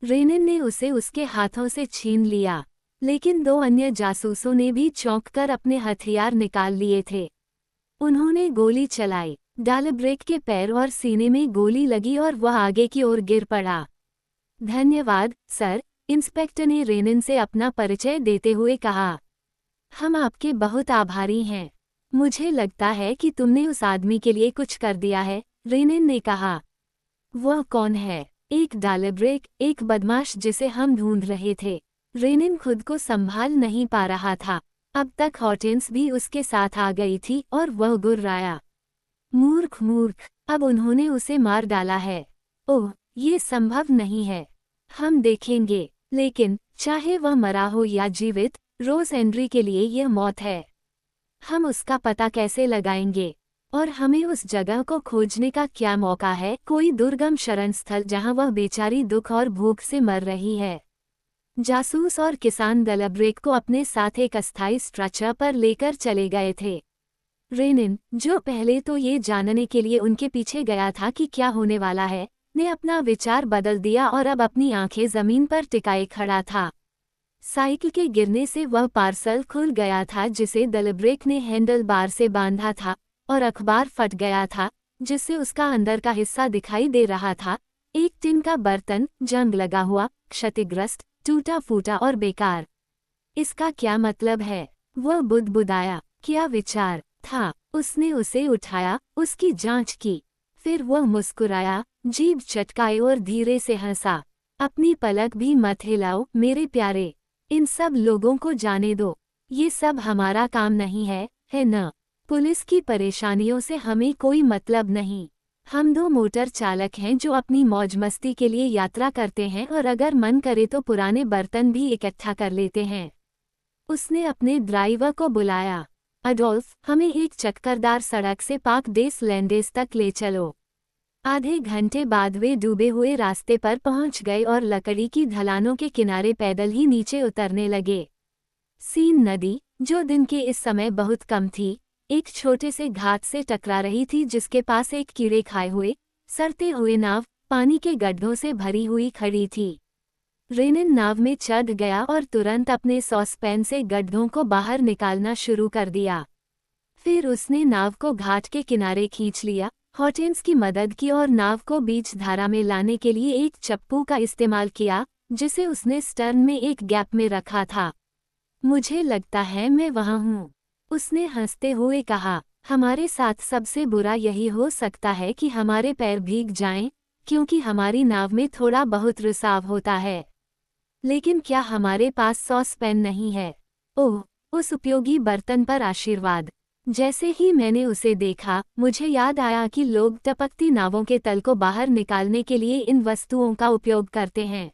[SPEAKER 1] रेनिन ने उसे उसके हाथों से छीन लिया, लेकिन 2 अन्य जासूसों ने भी चौंककर अपने हथियार निकाल लिए थे। उन्होंने गोली चलाई। डालब्रेक के पैर और सीने में गोली लगी और वह आगे की ओर गिर पड़ा। धन्यवाद सर, इंस्पेक्टर ने रेनिन से अपना परिचय देते हुए कहा। हम आपके बहुत आभारी हैं। मुझे लगता है कि तुमने उस आदमी के लिए कुछ कर दिया है, रेनिन ने कहा। वह कौन है? एक डालब्रेक, एक बदमाश जिसे हम ढूंढ रहे थे। रेनिन खुद को संभाल नहीं पा रहा था। अब तक हॉर्टेंस भी उसके साथ आ गई थी और वह गुर्राया। मूर्ख मूर्ख, अब उन्होंने उसे मार डाला है। ओह, ये संभव नहीं है। हम देखेंगे, लेकिन चाहे वह मरा हो या जीवित, रोज एंड्री के लिए यह मौत है। हम उसका पता कैसे लगाएंगे? और हमें उस जगह को खोजने का क्या मौका है? कोई दुर्गम शरण स्थल जहां वह बेचारी दुख और भूख से मर रही है। जासूस और किसान डालब्रेक को अपने साथ एक अस्थायी स्ट्रक्चर पर लेकर चले गए थे। रेनिन, जो पहले तो ये जानने के लिए उनके पीछे गया था कि क्या होने वाला है, ने अपना विचार बदल दिया और अब अपनी आंखें जमीन पर टिकाए खड़ा था। साइकिल के गिरने से वह पार्सल खुल गया था जिसे डालब्रेक ने हैंडल बार से बांधा था, और अखबार फट गया था जिससे उसका अंदर का हिस्सा दिखाई दे रहा था। एक टिन का बर्तन, जंग लगा हुआ, क्षतिग्रस्त, टूटा फूटा और बेकार। इसका क्या मतलब है? वह बुदबुदाया। क्या विचार था? उसने उसे उठाया, उसकी जांच की, फिर वह मुस्कुराया, जीभ चटकाए और धीरे से हंसा। अपनी पलक भी मत हिलाओ मेरे प्यारे, इन सब लोगों को जाने दो। ये सब हमारा काम नहीं है न? पुलिस की परेशानियों से हमें कोई मतलब नहीं। हम 2 मोटर चालक हैं जो अपनी मौज मस्ती के लिए यात्रा करते हैं और अगर मन करे तो पुराने बर्तन भी इकट्ठा कर लेते हैं। उसने अपने ड्राइवर को बुलाया। अडोल्फ, हमें एक चक्करदार सड़क से पार्क डेस लैंडेस तक ले चलो। आधे घंटे बाद वे डूबे हुए रास्ते पर पहुंच गए और लकड़ी की ढलानों के किनारे पैदल ही नीचे उतरने लगे। सीन नदी, जो दिन के इस समय बहुत कम थी, एक छोटे से घाट से टकरा रही थी जिसके पास एक कीड़े खाए हुए, सड़ते हुए नाव पानी के गड्ढों से भरी हुई खड़ी थी। रेनिन नाव में चढ़ गया और तुरंत अपने सॉसपैन से गड्ढों को बाहर निकालना शुरू कर दिया। फिर उसने नाव को घाट के किनारे खींच लिया, हॉर्टेंस की मदद की और नाव को बीच धारा में लाने के लिए एक चप्पू का इस्तेमाल किया, जिसे उसने स्टर्न में एक गैप में रखा था। मुझे लगता है मैं वहां हूँ, उसने हंसते हुए कहा। हमारे साथ सबसे बुरा यही हो सकता है कि हमारे पैर भीग जाएं, क्योंकि हमारी नाव में थोड़ा बहुत रिसाव होता है। लेकिन क्या हमारे पास सॉसपैन नहीं है? ओह, उस उपयोगी बर्तन पर आशीर्वाद। जैसे ही मैंने उसे देखा, मुझे याद आया कि लोग टपकती नावों के तल को बाहर निकालने के लिए इन वस्तुओं का उपयोग करते हैं।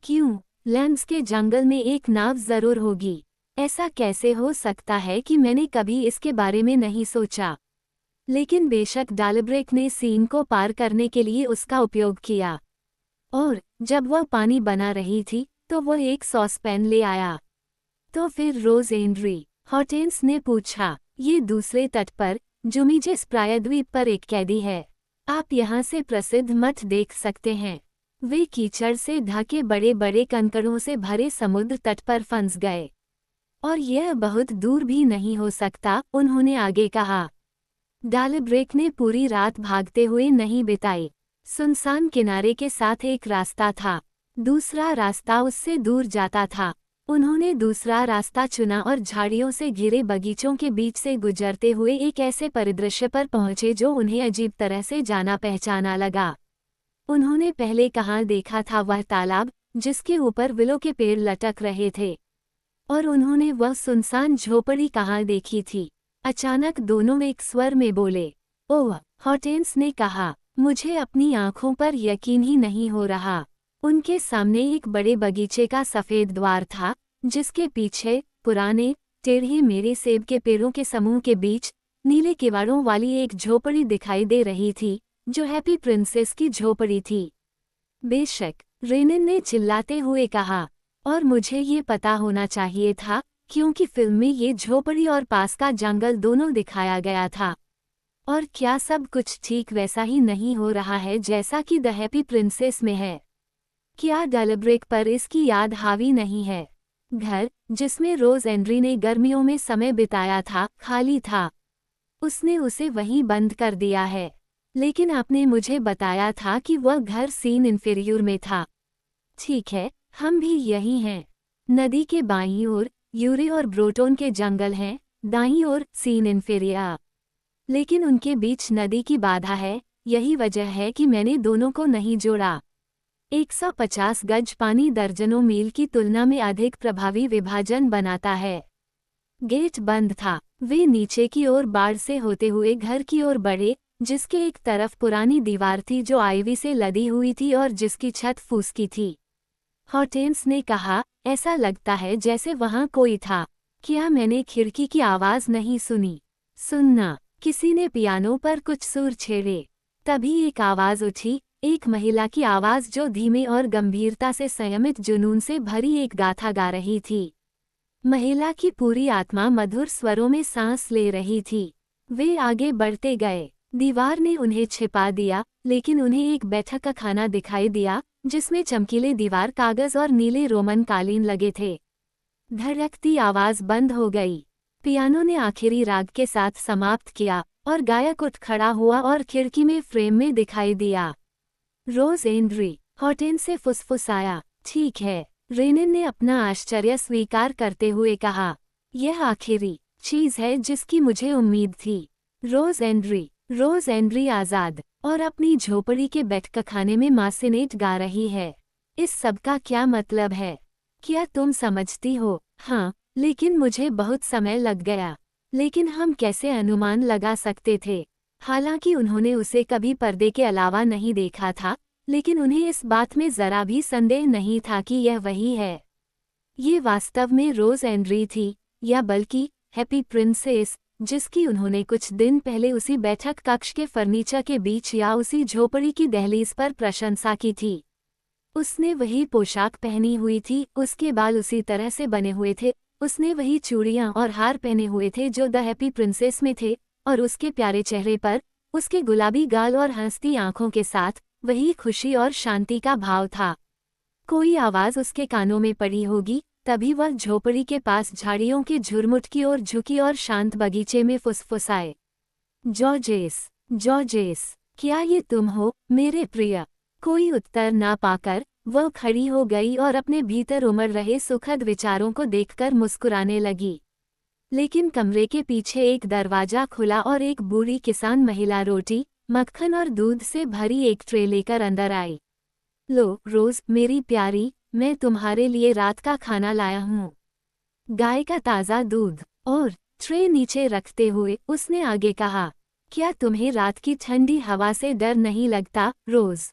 [SPEAKER 1] क्यों? लैंड्स के जंगल में एक नाव जरूर होगी। ऐसा कैसे हो सकता है कि मैंने कभी इसके बारे में नहीं सोचा? लेकिन बेशक डालब्रेक ने सीन को पार करने के लिए उसका उपयोग किया। और जब वह पानी बना रही थी, तो वह एक सॉसपैन ले आया। तो फिर रोज एंड्री, हॉर्टेंस ने पूछा, ये दूसरे तट पर, जुमीजेस प्रायद्वीप पर एक कैदी है। आप यहाँ से प्रसिद्ध मठ देख सकते हैं। वे कीचड़ से ढके बड़े बड़े कंकड़ों से भरे समुद्र तट पर फंस गए। और यह बहुत दूर भी नहीं हो सकता, उन्होंने आगे कहा। डालब्रेक ने पूरी रात भागते हुए नहीं बिताई। सुनसान किनारे के साथ एक रास्ता था, दूसरा रास्ता उससे दूर जाता था। उन्होंने दूसरा रास्ता चुना और झाड़ियों से घिरे बगीचों के बीच से गुजरते हुए एक ऐसे परिदृश्य पर पहुंचे जो उन्हें अजीब तरह से जाना पहचाना लगा। उन्होंने पहले कहाँ देखा था वह तालाब, जिसके ऊपर विलो के पेड़ लटक रहे थे, और उन्होंने वह सुनसान झोपड़ी कहाँ देखी थी। अचानक दोनों एक स्वर में बोले, ओह, हॉर्टेंस ने कहा, मुझे अपनी आंखों पर यकीन ही नहीं हो रहा। उनके सामने एक बड़े बगीचे का सफेद द्वार था, जिसके पीछे पुराने टेढ़े मेरे सेब के पेड़ों के समूह के बीच नीले किवाड़ों वाली एक झोपड़ी दिखाई दे रही थी, जो हैप्पी प्रिंसेस की झोपड़ी थी। बेशक, रेनिन ने चिल्लाते हुए कहा, और मुझे ये पता होना चाहिए था, क्योंकि फिल्म में ये झोपड़ी और पास का जंगल दोनों दिखाया गया था। और क्या सब कुछ ठीक वैसा ही नहीं हो रहा है जैसा कि द हैप्पी प्रिंसेस में है? क्या डालब्रेक पर इसकी याद हावी नहीं है? घर, जिसमें रोज एंड्री ने गर्मियों में समय बिताया था, खाली था। उसने उसे वहीं बंद कर दिया है। लेकिन आपने मुझे बताया था कि वह घर सीन इन्फीरियर में था। ठीक है, हम भी यही हैं। नदी के बाईं ओर यूरे और ब्रोटोन के जंगल हैं, दाईं ओर सीन इन्फीरियर। लेकिन उनके बीच नदी की बाधा है, यही वजह है कि मैंने दोनों को नहीं जोड़ा। 150 गज पानी दर्जनों मील की तुलना में अधिक प्रभावी विभाजन बनाता है। गेट बंद था। वे नीचे की ओर बाढ़ से होते हुए घर की ओर बढ़े, जिसके एक तरफ पुरानी दीवार थी जो आइवी से लदी हुई थी और जिसकी छत फूसकी थी। हॉर्टेंस ने कहा, ऐसा लगता है जैसे वहां कोई था। क्या मैंने खिड़की की आवाज नहीं सुनी? सुनना, किसी ने पियानो पर कुछ सुर छेड़े। तभी एक आवाज उठी, एक महिला की आवाज जो धीमे और गंभीरता से संयमित जुनून से भरी एक गाथा गा रही थी। महिला की पूरी आत्मा मधुर स्वरों में सांस ले रही थी। वे आगे बढ़ते गए। दीवार ने उन्हें छिपा दिया, लेकिन उन्हें एक बैठक का खाना दिखाई दिया, जिसमें चमकीले दीवार कागज और नीले रोमन कालीन लगे थे। धड़कती आवाज बंद हो गई। पियानो ने आखिरी राग के साथ समाप्त किया, और गायक उठ खड़ा हुआ और खिड़की में फ्रेम में दिखाई दिया। रोज एंड्री, हॉर्टेंस से फुसफुसाया। ठीक है, रेनिन ने अपना आश्चर्य स्वीकार करते हुए कहा, यह आखिरी चीज है जिसकी मुझे उम्मीद थी। रोज एंड्री आजाद और अपनी झोपड़ी के बैठकखाने में मासिनेट गा रही है। इस सब का क्या मतलब है? क्या तुम समझती हो? हाँ, लेकिन मुझे बहुत समय लग गया। लेकिन हम कैसे अनुमान लगा सकते थे? हालांकि उन्होंने उसे कभी पर्दे के अलावा नहीं देखा था, लेकिन उन्हें इस बात में जरा भी संदेह नहीं था कि यह वही है। ये वास्तव में रोज एंड्री थी, या बल्कि हैप्पी प्रिंसेस, जिसकी उन्होंने कुछ दिन पहले उसी बैठक कक्ष के फर्नीचर के बीच या उसी झोपड़ी की दहलीज पर प्रशंसा की थी। उसने वही पोशाक पहनी हुई थी, उसके बाल उसी तरह से बने हुए थे, उसने वही चूड़ियां और हार पहने हुए थे जो द हैप्पी प्रिंसेस में थे, और उसके प्यारे चेहरे पर, उसके गुलाबी गाल और हंसती आंखों के साथ, वही खुशी और शांति का भाव था। कोई आवाज उसके कानों में पड़ी होगी, तभी वह झोपड़ी के पास झाड़ियों के झुरमुट की ओर झुकी और शांत बगीचे में फुसफुसाए, जॉर्जेस, जॉर्जेस, क्या ये तुम हो, मेरे प्रिय? कोई उत्तर ना पाकर वह खड़ी हो गई और अपने भीतर उमड़ रहे सुखद विचारों को देखकर मुस्कुराने लगी। लेकिन कमरे के पीछे एक दरवाजा खुला और एक बूढ़ी किसान महिला रोटी, मक्खन और दूध से भरी एक ट्रे लेकर अंदर आई। लो रोज मेरी प्यारी, मैं तुम्हारे लिए रात का खाना लाया हूँ। गाय का ताज़ा दूध। और ट्रे नीचे रखते हुए उसने आगे कहा, क्या तुम्हें रात की ठंडी हवा से डर नहीं लगता, रोज?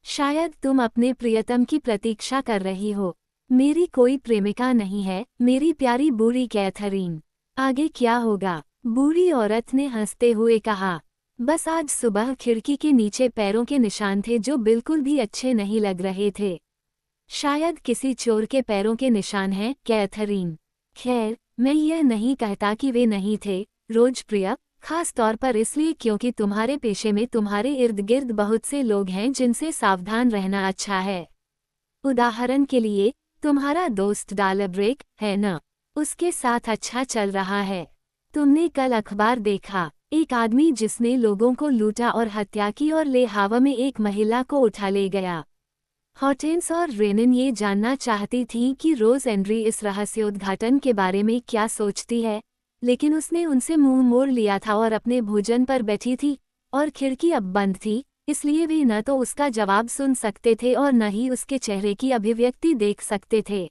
[SPEAKER 1] शायद तुम अपने प्रियतम की प्रतीक्षा कर रही हो। मेरी कोई प्रेमिका नहीं है, मेरी प्यारी बूढ़ी कैथरीन। आगे क्या होगा? बूढ़ी औरत ने हंसते हुए कहा, बस आज सुबह खिड़की के नीचे पैरों के निशान थे जो बिल्कुल भी अच्छे नहीं लग रहे थे। शायद किसी चोर के पैरों के निशान हैं, कैथरीन। खैर, मैं यह नहीं कहता कि वे नहीं थे, रोज प्रिय, खास तौर पर इसलिए क्योंकि तुम्हारे पेशे में तुम्हारे इर्द गिर्द बहुत से लोग हैं जिनसे सावधान रहना अच्छा है। उदाहरण के लिए, तुम्हारा दोस्त डालब्रेक, है न? उसके साथ अच्छा चल रहा है। तुमने कल अखबार देखा, एक आदमी जिसने लोगों को लूटा और हत्या की और ले हावा में एक महिला को उठा ले गया। हॉर्टेंस और रेनिन ये जानना चाहती थीं कि रोज एंड्री इस रहस्योद्घाटन के बारे में क्या सोचती है, लेकिन उसने उनसे मुंह मोड़ लिया था और अपने भोजन पर बैठी थी, और खिड़की अब बंद थी, इसलिए वे न तो उसका जवाब सुन सकते थे और न ही उसके चेहरे की अभिव्यक्ति देख सकते थे।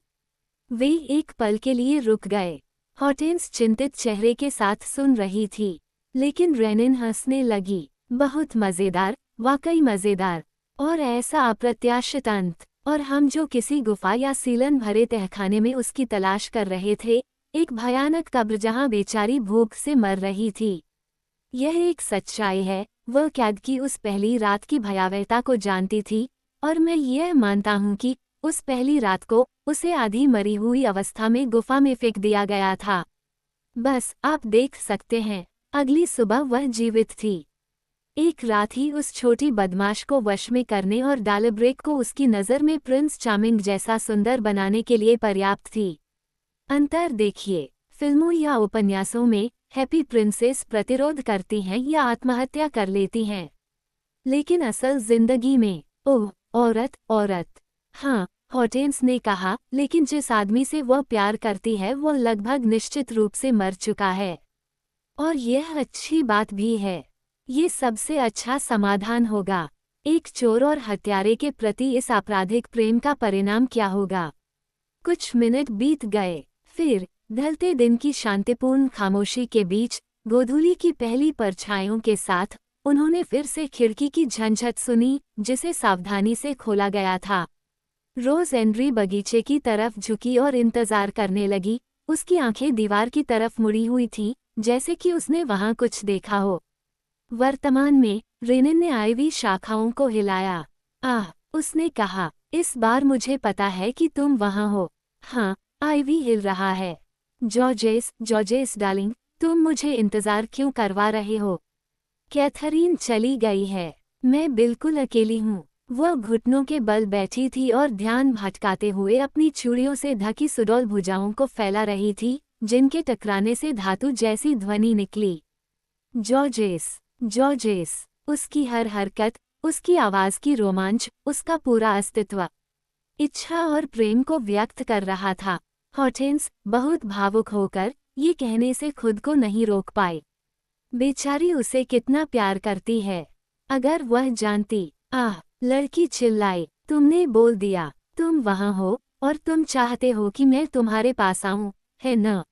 [SPEAKER 1] वे एक पल के लिए रुक गए। हॉर्टेंस चिंतित चेहरे के साथ सुन रही थी, लेकिन रेनिन हंसने लगी। बहुत मज़ेदार, वाकई मज़ेदार, और ऐसा अप्रत्याशित अंत। और हम जो किसी गुफा या सीलन भरे तहखाने में उसकी तलाश कर रहे थे, एक भयानक कब्र जहां बेचारी भूख से मर रही थी। यह एक सच्चाई है, वह कैद की उस पहली रात की भयावहता को जानती थी, और मैं यह मानता हूं कि उस पहली रात को उसे आधी मरी हुई अवस्था में गुफा में फेंक दिया गया था। बस आप देख सकते हैं, अगली सुबह वह जीवित थी। एक रात ही उस छोटी बदमाश को वश में करने और डालब्रेक को उसकी नज़र में प्रिंस चार्मिंग जैसा सुंदर बनाने के लिए पर्याप्त थी। अंतर देखिए, फिल्मों या उपन्यासों में हैप्पी प्रिंसेस प्रतिरोध करती हैं या आत्महत्या कर लेती हैं, लेकिन असल जिंदगी में, ओह औरत, औरत। हाँ, हॉर्टेंस ने कहा, लेकिन जिस आदमी से वह प्यार करती है वह लगभग निश्चित रूप से मर चुका है। और यह अच्छी बात भी है। ये सबसे अच्छा समाधान होगा। एक चोर और हत्यारे के प्रति इस आपराधिक प्रेम का परिणाम क्या होगा? कुछ मिनट बीत गए, फिर ढलते दिन की शांतिपूर्ण खामोशी के बीच गोधूली की पहली परछाइयों के साथ उन्होंने फिर से खिड़की की झंझट सुनी, जिसे सावधानी से खोला गया था। रोज एंड्री बगीचे की तरफ झुकी और इंतजार करने लगी। उसकी आंखें दीवार की तरफ मुड़ी हुई थीं, जैसे कि उसने वहां कुछ देखा हो। वर्तमान में रेनिन ने आईवी शाखाओं को हिलाया। आह, उसने कहा, इस बार मुझे पता है कि तुम वहां हो। हाँ, आईवी हिल रहा है। जॉर्जेस, जॉर्जेस डार्लिंग, तुम मुझे इंतजार क्यों करवा रहे हो? कैथरीन चली गई है। मैं बिल्कुल अकेली हूँ। वह घुटनों के बल बैठी थी और ध्यान भटकाते हुए अपनी चूड़ियों से ढकी सुडौल भुजाओं को फैला रही थी, जिनके टकराने से धातु जैसी ध्वनि निकली। George's, George's. उसकी हर हरकत, उसकी आवाज की रोमांच, उसका पूरा अस्तित्व इच्छा और प्रेम को व्यक्त कर रहा था। हॉर्टेंस बहुत भावुक होकर ये कहने से खुद को नहीं रोक पाई, बेचारी उसे कितना प्यार करती है। अगर वह जानती। आह, लड़की चिल्लाई, तुमने बोल दिया, तुम वहां हो और तुम चाहते हो कि मैं तुम्हारे पास आऊं, है न?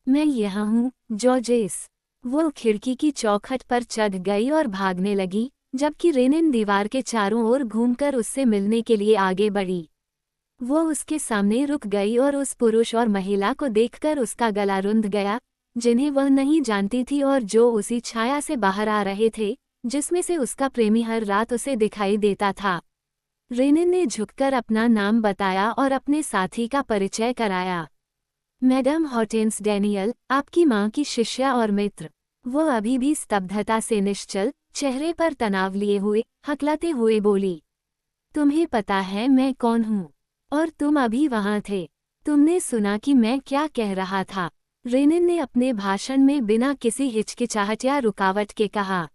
[SPEAKER 1] मैं यहाँ हूँ, जॉर्जेस। वो खिड़की की चौखट पर चढ़ गई और भागने लगी, जबकि रेनिन दीवार के चारों ओर घूमकर उससे मिलने के लिए आगे बढ़ी। वो उसके सामने रुक गई और उस पुरुष और महिला को देखकर उसका गला रुंध गया, जिन्हें वह नहीं जानती थी और जो उसी छाया से बाहर आ रहे थे, जिसमें से उसका प्रेमी हर रात उसे दिखाई देता था। रेनिन ने झुककर अपना नाम बताया और अपने साथी का परिचय कराया। मैडम हॉर्टेंस डैनियल, आपकी माँ की शिष्या और मित्र। वो अभी भी स्तब्धता से निश्चल, चेहरे पर तनाव लिए हुए, हकलाते हुए बोली। तुम्हें पता है मैं कौन हूँ? और तुम अभी वहाँ थे। तुमने सुना कि मैं क्या कह रहा था? रेनिन ने अपने भाषण में बिना किसी हिचकिचाहट या रुकावट के कहा।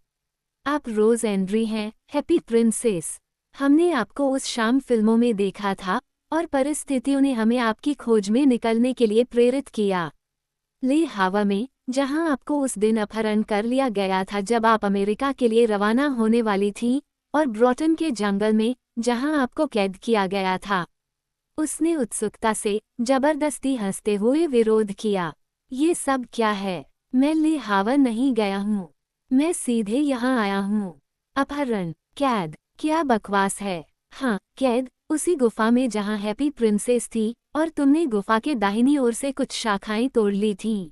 [SPEAKER 1] आप रोज एंड्री हैं, हैप्पी प्रिंसेस। हमने आपको उस शाम फिल्मों में देखा था और परिस्थितियों ने हमें आपकी खोज में निकलने के लिए प्रेरित किया। ले हावा में, जहां आपको उस दिन अपहरण कर लिया गया था जब आप अमेरिका के लिए रवाना होने वाली थीं, और ब्रोटन के जंगल में, जहां आपको कैद किया गया था। उसने उत्सुकता से, जबरदस्ती हंसते हुए विरोध किया। ये सब क्या है? मैं ले हावा नहीं गया हूँ। मैं सीधे यहाँ आया हूँ। अपहरण, कैद, क्या बकवास है? हाँ, कैद, उसी गुफा में जहाँ हैप्पी प्रिंसेस थी, और तुमने गुफा के दाहिनी ओर से कुछ शाखाएं तोड़ ली थीं।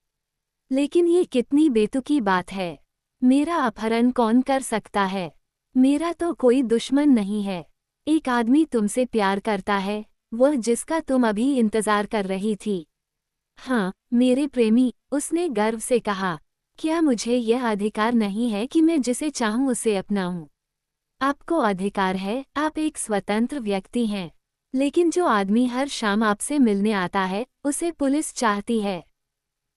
[SPEAKER 1] लेकिन ये कितनी बेतुकी बात है। मेरा अपहरण कौन कर सकता है? मेरा तो कोई दुश्मन नहीं है। एक आदमी तुमसे प्यार करता है, वह जिसका तुम अभी इंतजार कर रही थी। हाँ, मेरे प्रेमी, उसने गर्व से कहा। क्या मुझे यह अधिकार नहीं है कि मैं जिसे चाहूं उसे अपनाऊं? आपको अधिकार है, आप एक स्वतंत्र व्यक्ति हैं। लेकिन जो आदमी हर शाम आपसे मिलने आता है, उसे पुलिस चाहती है।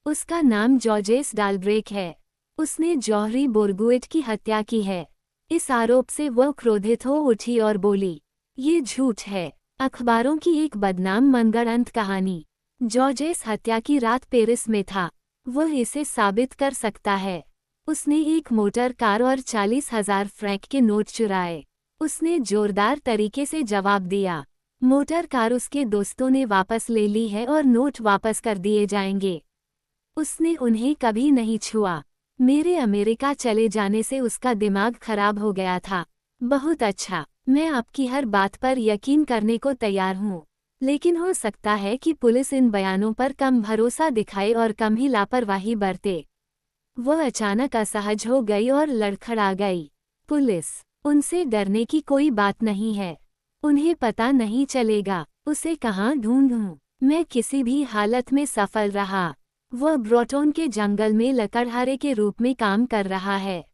[SPEAKER 1] उसका नाम जॉर्जेस डालब्रेक है। उसने जॉहरी बोर्गुइट की हत्या की है। इस आरोप से वह क्रोधित हो उठी और बोली, ये झूठ है। अखबारों की एक बदनाम मनगढ़ंत कहानी। जॉर्जेस हत्या की रात पेरिस में था। वह इसे साबित कर सकता है। उसने एक मोटर कार और 40,000 फ्रैंक के नोट चुराए। उसने जोरदार तरीके से जवाब दिया। मोटर कार उसके दोस्तों ने वापस ले ली है और नोट वापस कर दिए जाएंगे। उसने उन्हें कभी नहीं छुआ। मेरे अमेरिका चले जाने से उसका दिमाग खराब हो गया था। बहुत अच्छा, मैं आपकी हर बात पर यकीन करने को तैयार हूँ। लेकिन हो सकता है कि पुलिस इन बयानों पर कम भरोसा दिखाए और कम ही लापरवाही बरते। वह अचानक असहज हो गई और लड़खड़ा गई। पुलिस, उनसे डरने की कोई बात नहीं है। उन्हें पता नहीं चलेगा। उसे कहाँ ढूंढूं? मैं किसी भी हालत में सफल रहा। वह ब्रोटन के जंगल में लकड़हारे के रूप में काम कर रहा है।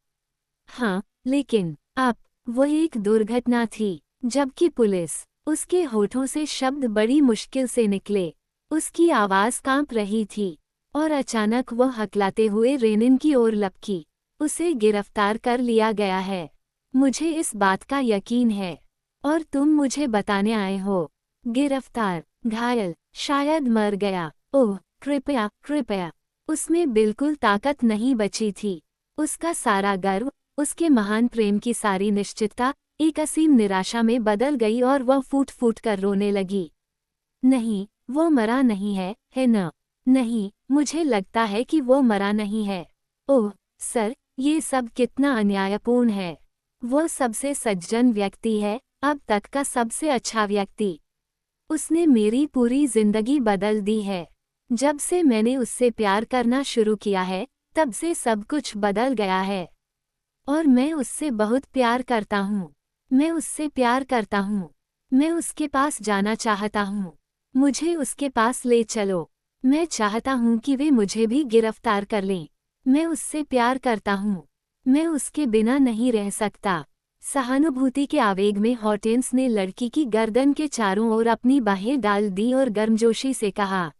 [SPEAKER 1] हाँ, लेकिन अब वह एक दुर्घटना थी। जबकि पुलिस, उसके होठों से शब्द बड़ी मुश्किल से निकले। उसकी आवाज कांप रही थी। और अचानक वह हकलाते हुए रेनिन की ओर लपकी। उसे गिरफ्तार कर लिया गया है। मुझे इस बात का यकीन है। और तुम मुझे बताने आए हो। गिरफ्तार, घायल, शायद मर गया। ओह, कृपया कृपया। उसमें बिल्कुल ताकत नहीं बची थी। उसका सारा गर्व, उसके महान प्रेम की सारी निश्चितता, एक असीम निराशा में बदल गई और वह फूट फूट कर रोने लगी। नहीं, वो मरा नहीं है न? नहीं, मुझे लगता है कि वो मरा नहीं है। ओह, सर, ये सब कितना अन्यायपूर्ण है। वो सबसे सज्जन व्यक्ति है, अब तक का सबसे अच्छा व्यक्ति। उसने मेरी पूरी जिंदगी बदल दी है। जब से मैंने उससे प्यार करना शुरू किया है, तब से सब कुछ बदल गया है। और मैं उससे बहुत प्यार करता हूँ। मैं उससे प्यार करता हूँ। मैं उसके पास जाना चाहता हूँ। मुझे उसके पास ले चलो। मैं चाहता हूँ कि वे मुझे भी गिरफ्तार कर लें। मैं उससे प्यार करता हूँ। मैं उसके बिना नहीं रह सकता। सहानुभूति के आवेग में हॉर्टेंस ने लड़की की गर्दन के चारों ओर अपनी बाहें डाल दी और गर्मजोशी से कहा,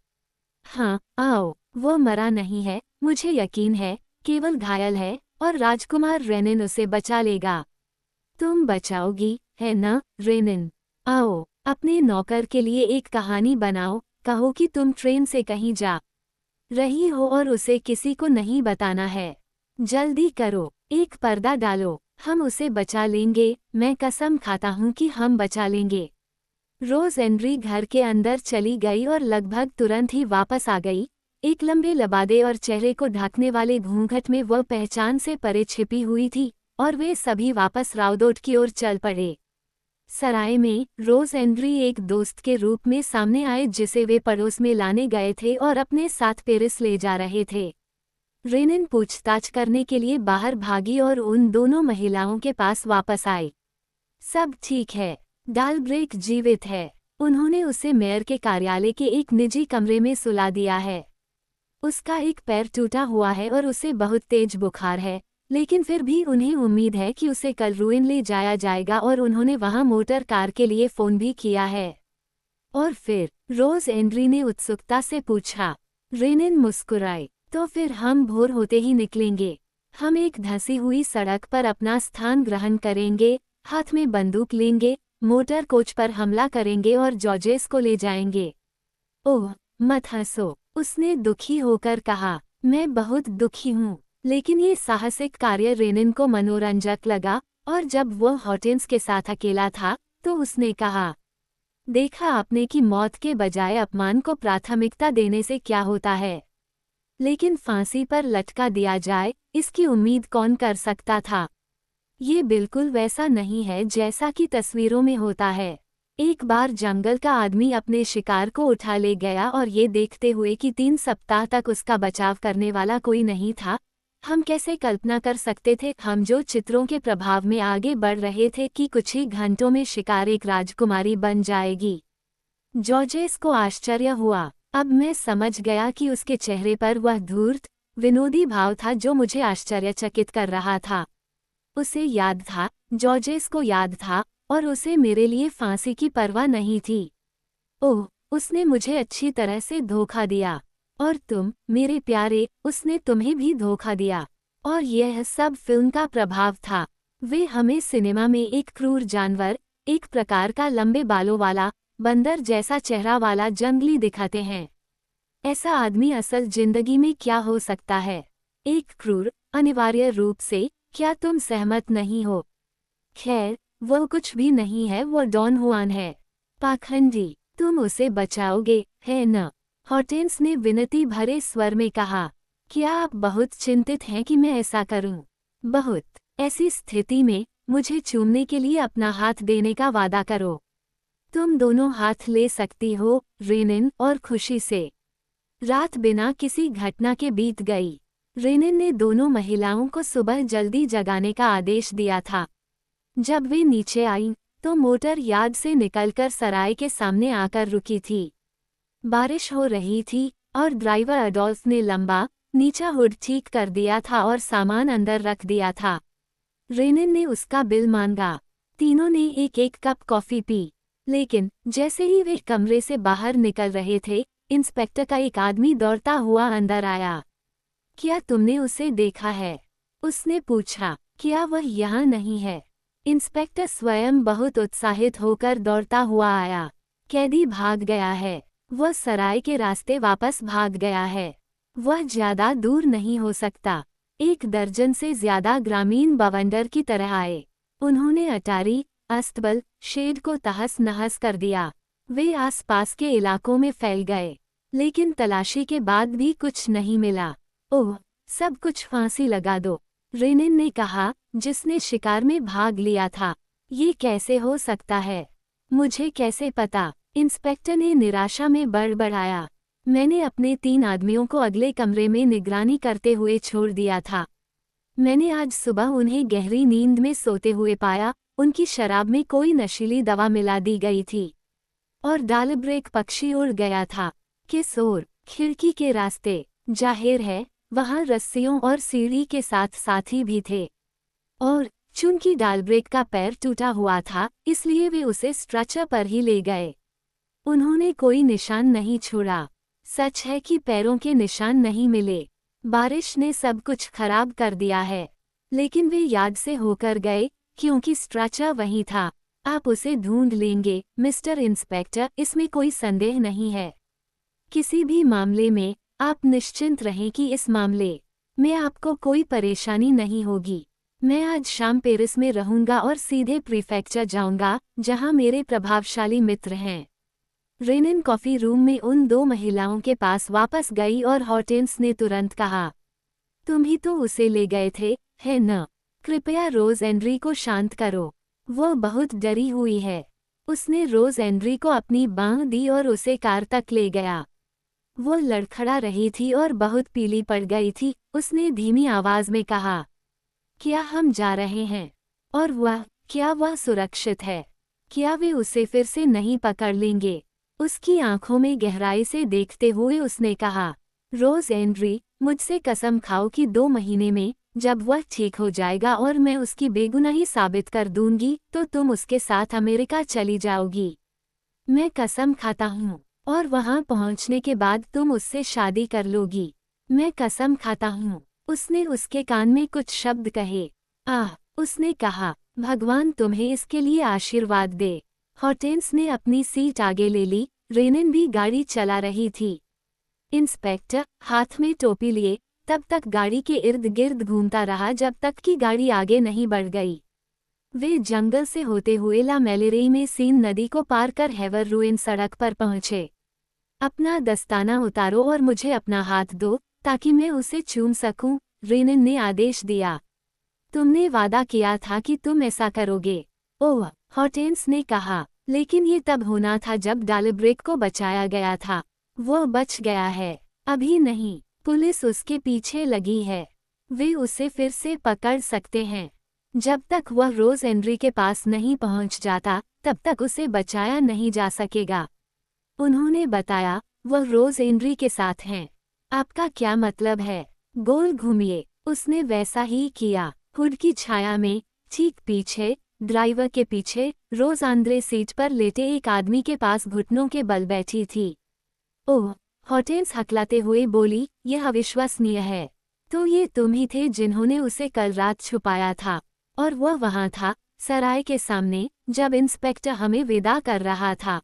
[SPEAKER 1] हाँ, आओ, वो मरा नहीं है, मुझे यकीन है, केवल घायल है, और राजकुमार रेनिन उसे बचा लेगा। तुम बचाओगी, है ना, रेनिन? आओ, अपने नौकर के लिए एक कहानी बनाओ, कहो कि तुम ट्रेन से कहीं जा रही हो और उसे किसी को नहीं बताना है। जल्दी करो, एक पर्दा डालो, हम उसे बचा लेंगे, मैं कसम खाता हूँ कि हम बचा लेंगे। रोज एंड्री घर के अंदर चली गई और लगभग तुरंत ही वापस आ गई। एक लंबे लबादे और चेहरे को ढकने वाले घूंघट में वह पहचान से परे छिपी हुई थी, और वे सभी वापस राउडोट की ओर चल पड़े। सराय में, रोज एंड्री एक दोस्त के रूप में सामने आए जिसे वे पड़ोस में लाने गए थे और अपने साथ पेरिस ले जा रहे थे। रेनिन पूछताछ करने के लिए बाहर भागी और उन दोनों महिलाओं के पास वापस आई। सब ठीक है, डालब्रेक जीवित है। उन्होंने उसे मेयर के कार्यालय के एक निजी कमरे में सुला दिया है। उसका एक पैर टूटा हुआ है और उसे बहुत तेज बुखार है, लेकिन फिर भी उन्हें उम्मीद है कि उसे कल रुइन ले जाया जाएगा और उन्होंने वहां मोटर कार के लिए फ़ोन भी किया है। और फिर रोज एंड्री ने उत्सुकता से पूछा। रेनिन मुस्कुराए। तो फिर हम भोर होते ही निकलेंगे। हम एक धंसी हुई सड़क पर अपना स्थान ग्रहण करेंगे, हाथ में बंदूक लेंगे, मोटर कोच पर हमला करेंगे और जॉर्जेस को ले जाएंगे। ओह, मत हंसो, उसने दुखी होकर कहा। मैं बहुत दुखी हूँ, लेकिन ये साहसिक कार्य रेनिन को मनोरंजक लगा, और जब वो हॉटिन्स के साथ अकेला था तो उसने कहा, देखा आपने कि मौत के बजाय अपमान को प्राथमिकता देने से क्या होता है। लेकिन फांसी पर लटका दिया जाए, इसकी उम्मीद कौन कर सकता था। ये बिल्कुल वैसा नहीं है जैसा कि तस्वीरों में होता है। एक बार जंगल का आदमी अपने शिकार को उठा ले गया और ये देखते हुए कि 3 सप्ताह तक उसका बचाव करने वाला कोई नहीं था, हम कैसे कल्पना कर सकते थे। हम जो चित्रों के प्रभाव में आगे बढ़ रहे थे कि कुछ ही घंटों में शिकार एक राजकुमारी बन जाएगी। जॉर्जेस को आश्चर्य हुआ। अब मैं समझ गया कि उसके चेहरे पर वह धूर्त, विनोदी भाव था जो मुझे आश्चर्यचकित कर रहा था। उसे याद था, जॉर्जेस को याद था, और उसे मेरे लिए फांसी की परवाह नहीं थी। ओह, उसने मुझे अच्छी तरह से धोखा दिया। और तुम, मेरे प्यारे, उसने तुम्हें भी धोखा दिया। और यह सब फिल्म का प्रभाव था। वे हमें सिनेमा में एक क्रूर जानवर, एक प्रकार का लंबे बालों वाला, बंदर जैसा चेहरा वाला जंगली दिखाते हैं। ऐसा आदमी असल जिंदगी में क्या हो सकता है? एक क्रूर, अनिवार्य रूप से। क्या तुम सहमत नहीं हो? खैर, वो कुछ भी नहीं है, वो डॉन हुआन है। पाखंडी, तुम उसे बचाओगे, है न? हॉटिन्स ने विनती भरे स्वर में कहा। क्या आप बहुत चिंतित हैं कि मैं ऐसा करूं? बहुत। ऐसी स्थिति में मुझे चूमने के लिए अपना हाथ देने का वादा करो। तुम दोनों हाथ ले सकती हो, रेनिन, और खुशी से। रात बिना किसी घटना के बीत गई। रेनिन ने दोनों महिलाओं को सुबह जल्दी जगाने का आदेश दिया था। जब वे नीचे आईं, तो मोटर यार्ड से निकलकर सराय के सामने आकर रुकी थी। बारिश हो रही थी, और ड्राइवर अडोल्फ ने लंबा, नीचा हुड ठीक कर दिया था और सामान अंदर रख दिया था। रेनिन ने उसका बिल मांगा। तीनों ने एक एक कप कॉफी पी। लेकिन जैसे ही वे कमरे से बाहर निकल रहे थे, इंस्पेक्टर का एक आदमी दौड़ता हुआ अंदर आया। क्या तुमने उसे देखा है? उसने पूछा। क्या वह यहाँ नहीं है? इंस्पेक्टर स्वयं बहुत उत्साहित होकर दौड़ता हुआ आया। कैदी भाग गया है। वह सराय के रास्ते वापस भाग गया है। वह ज्यादा दूर नहीं हो सकता। 1 दर्जन से ज्यादा ग्रामीण बवंडर की तरह आए। उन्होंने अटारी, अस्तबल, शेड को तहस नहस कर दिया। वे आसपास के इलाकों में फैल गए, लेकिन तलाशी के बाद भी कुछ नहीं मिला। ओह, सब कुछ फांसी लगा दो, रेनिन ने कहा, जिसने शिकार में भाग लिया था। ये कैसे हो सकता है? मुझे कैसे पता? इंस्पेक्टर ने निराशा में बड़बड़ाया। मैंने अपने 3 आदमियों को अगले कमरे में निगरानी करते हुए छोड़ दिया था। मैंने आज सुबह उन्हें गहरी नींद में सोते हुए पाया। उनकी शराब में कोई नशीली दवा मिला दी गई थी। और डालब्रेक पक्षी उड़ गया था। किस ओर? खिड़की के रास्ते। जाहिर है, वहां रस्सियों और सीढ़ी के साथ साथी भी थे। और चूंकि डालब्रेक का पैर टूटा हुआ था, इसलिए वे उसे स्ट्रेचर पर ही ले गए। उन्होंने कोई निशान नहीं छोड़ा। सच है कि पैरों के निशान नहीं मिले। बारिश ने सब कुछ खराब कर दिया है। लेकिन वे यार्ड से होकर गए, क्योंकि स्ट्रेचर वहीं था। आप उसे ढूंढ लेंगे, मिस्टर इंस्पेक्टर, इसमें कोई संदेह नहीं है। किसी भी मामले में, आप निश्चिंत रहें कि इस मामले में आपको कोई परेशानी नहीं होगी। मैं आज शाम पेरिस में रहूंगा और सीधे प्रीफेक्चर जाऊंगा, जहां मेरे प्रभावशाली मित्र हैं। रेनिन कॉफी रूम में उन 2 महिलाओं के पास वापस गई और हॉटिन्स ने तुरंत कहा, तुम ही तो उसे ले गए थे, है न? कृपया रोज एंड्री को शांत करो। वो बहुत डरी हुई है। उसने रोज एंड्री को अपनी बांह दी और उसे कार तक ले गया। वो लड़खड़ा रही थी और बहुत पीली पड़ गई थी। उसने धीमी आवाज में कहा, क्या हम जा रहे हैं? और क्या वह सुरक्षित है? क्या वे उसे फिर से नहीं पकड़ लेंगे? उसकी आंखों में गहराई से देखते हुए उसने कहा, रोज एंड्री, मुझसे कसम खाओ कि 2 महीने में जब वह ठीक हो जाएगा और मैं उसकी बेगुनाही साबित कर दूंगी तो तुम उसके साथ अमेरिका चली जाओगी। मैं कसम खाता हूँ। और वहां पहुंचने के बाद तुम उससे शादी कर लोगी। मैं कसम खाता हूँ। उसने उसके कान में कुछ शब्द कहे। आह, उसने कहा, भगवान तुम्हें इसके लिए आशीर्वाद दे। हॉर्टेंस ने अपनी सीट आगे ले ली। रेनिन भी गाड़ी चला रही थी। इंस्पेक्टर हाथ में टोपी लिए तब तक गाड़ी के इर्द गिर्द घूमता रहा जब तक कि गाड़ी आगे नहीं बढ़ गई। वे जंगल से होते हुए ला मेलेरेई में सीन नदी को पार कर हेवर रुइन सड़क पर पहुंचे। अपना दस्ताना उतारो और मुझे अपना हाथ दो ताकि मैं उसे चूम सकूं, रेनिन ने आदेश दिया। तुमने वादा किया था कि तुम ऐसा करोगे। ओह, हॉर्टेंस ने कहा, लेकिन ये तब होना था जब डालब्रेक को बचाया गया था। वो बच गया है। अभी नहीं। पुलिस उसके पीछे लगी है। वे उसे फिर से पकड़ सकते हैं। जब तक वह रोज एंड्री के पास नहीं पहुंच जाता तब तक उसे बचाया नहीं जा सकेगा। उन्होंने बताया, वह रोज एंड्री के साथ हैं। आपका क्या मतलब है? गोल घूमिए। उसने वैसा ही किया। हुड की छाया में, ठीक पीछे, ड्राइवर के पीछे, रोज आंद्रे सीट पर लेटे एक आदमी के पास घुटनों के बल बैठी थी। ओह, हॉर्टेंस हकलाते हुए बोली, यह अविश्वसनीय है। तो ये तुम ही थे जिन्होंने उसे कल रात छुपाया था। और वह वहां था, सराय के सामने, जब इंस्पेक्टर हमें विदा कर रहा था।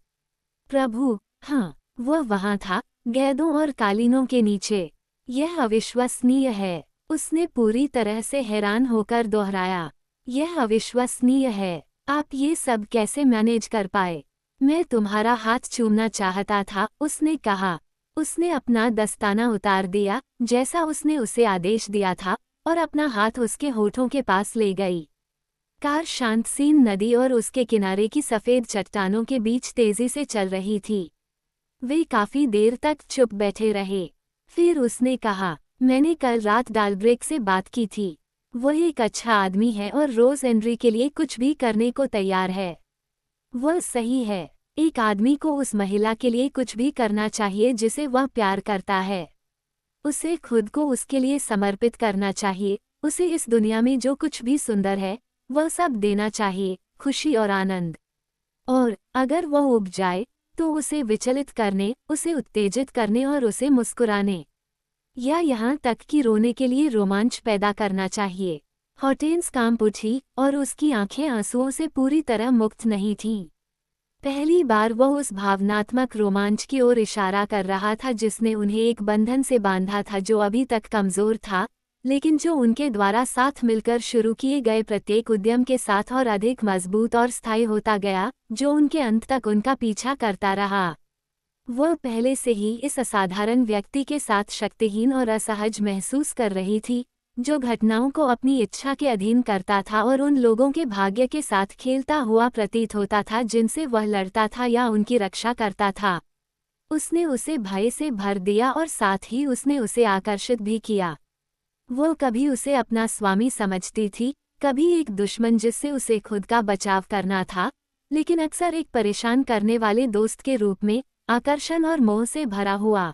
[SPEAKER 1] प्रभु, हाँ, वह वहां था, गैदों और कालीनों के नीचे। यह अविश्वसनीय है। उसने पूरी तरह से हैरान होकर दोहराया। यह अविश्वसनीय है। आप ये सब कैसे मैनेज कर पाए? मैं तुम्हारा हाथ चूमना चाहता था, उसने कहा। उसने अपना दस्ताना उतार दिया, जैसा उसने उसे आदेश दिया था, और अपना हाथ उसके होठों के पास ले गई। कार शांत सीन नदी और उसके किनारे की सफ़ेद चट्टानों के बीच तेजी से चल रही थी। वे काफ़ी देर तक चुप बैठे रहे। फिर उसने कहा, मैंने कल रात डालब्रेक से बात की थी। वह एक अच्छा आदमी है और रोज एंड्री के लिए कुछ भी करने को तैयार है। वह सही है। एक आदमी को उस महिला के लिए कुछ भी करना चाहिए जिसे वह प्यार करता है। उसे खुद को उसके लिए समर्पित करना चाहिए। उसे इस दुनिया में जो कुछ भी सुंदर है वह सब देना चाहिए, खुशी और आनंद। और अगर वह उब जाए तो उसे विचलित करने, उसे उत्तेजित करने और उसे मुस्कुराने या यहाँ तक कि रोने के लिए रोमांच पैदा करना चाहिए। हॉर्टेंस कांप उठी और उसकी आंखें आंसुओं से पूरी तरह मुक्त नहीं थीं। पहली बार वह उस भावनात्मक रोमांच की ओर इशारा कर रहा था जिसने उन्हें एक बंधन से बांधा था जो अभी तक कमजोर था, लेकिन जो उनके द्वारा साथ मिलकर शुरू किए गए प्रत्येक उद्यम के साथ और अधिक मजबूत और स्थायी होता गया, जो उनके अंत तक उनका पीछा करता रहा। वह पहले से ही इस असाधारण व्यक्ति के साथ शक्तिहीन और असहज महसूस कर रही थी, जो घटनाओं को अपनी इच्छा के अधीन करता था और उन लोगों के भाग्य के साथ खेलता हुआ प्रतीत होता था जिनसे वह लड़ता था या उनकी रक्षा करता था। उसने उसे भय से भर दिया और साथ ही उसने उसे आकर्षित भी किया। वो कभी उसे अपना स्वामी समझती थी, कभी एक दुश्मन जिससे उसे खुद का बचाव करना था, लेकिन अक्सर एक परेशान करने वाले दोस्त के रूप में, आकर्षण और मोह से भरा हुआ।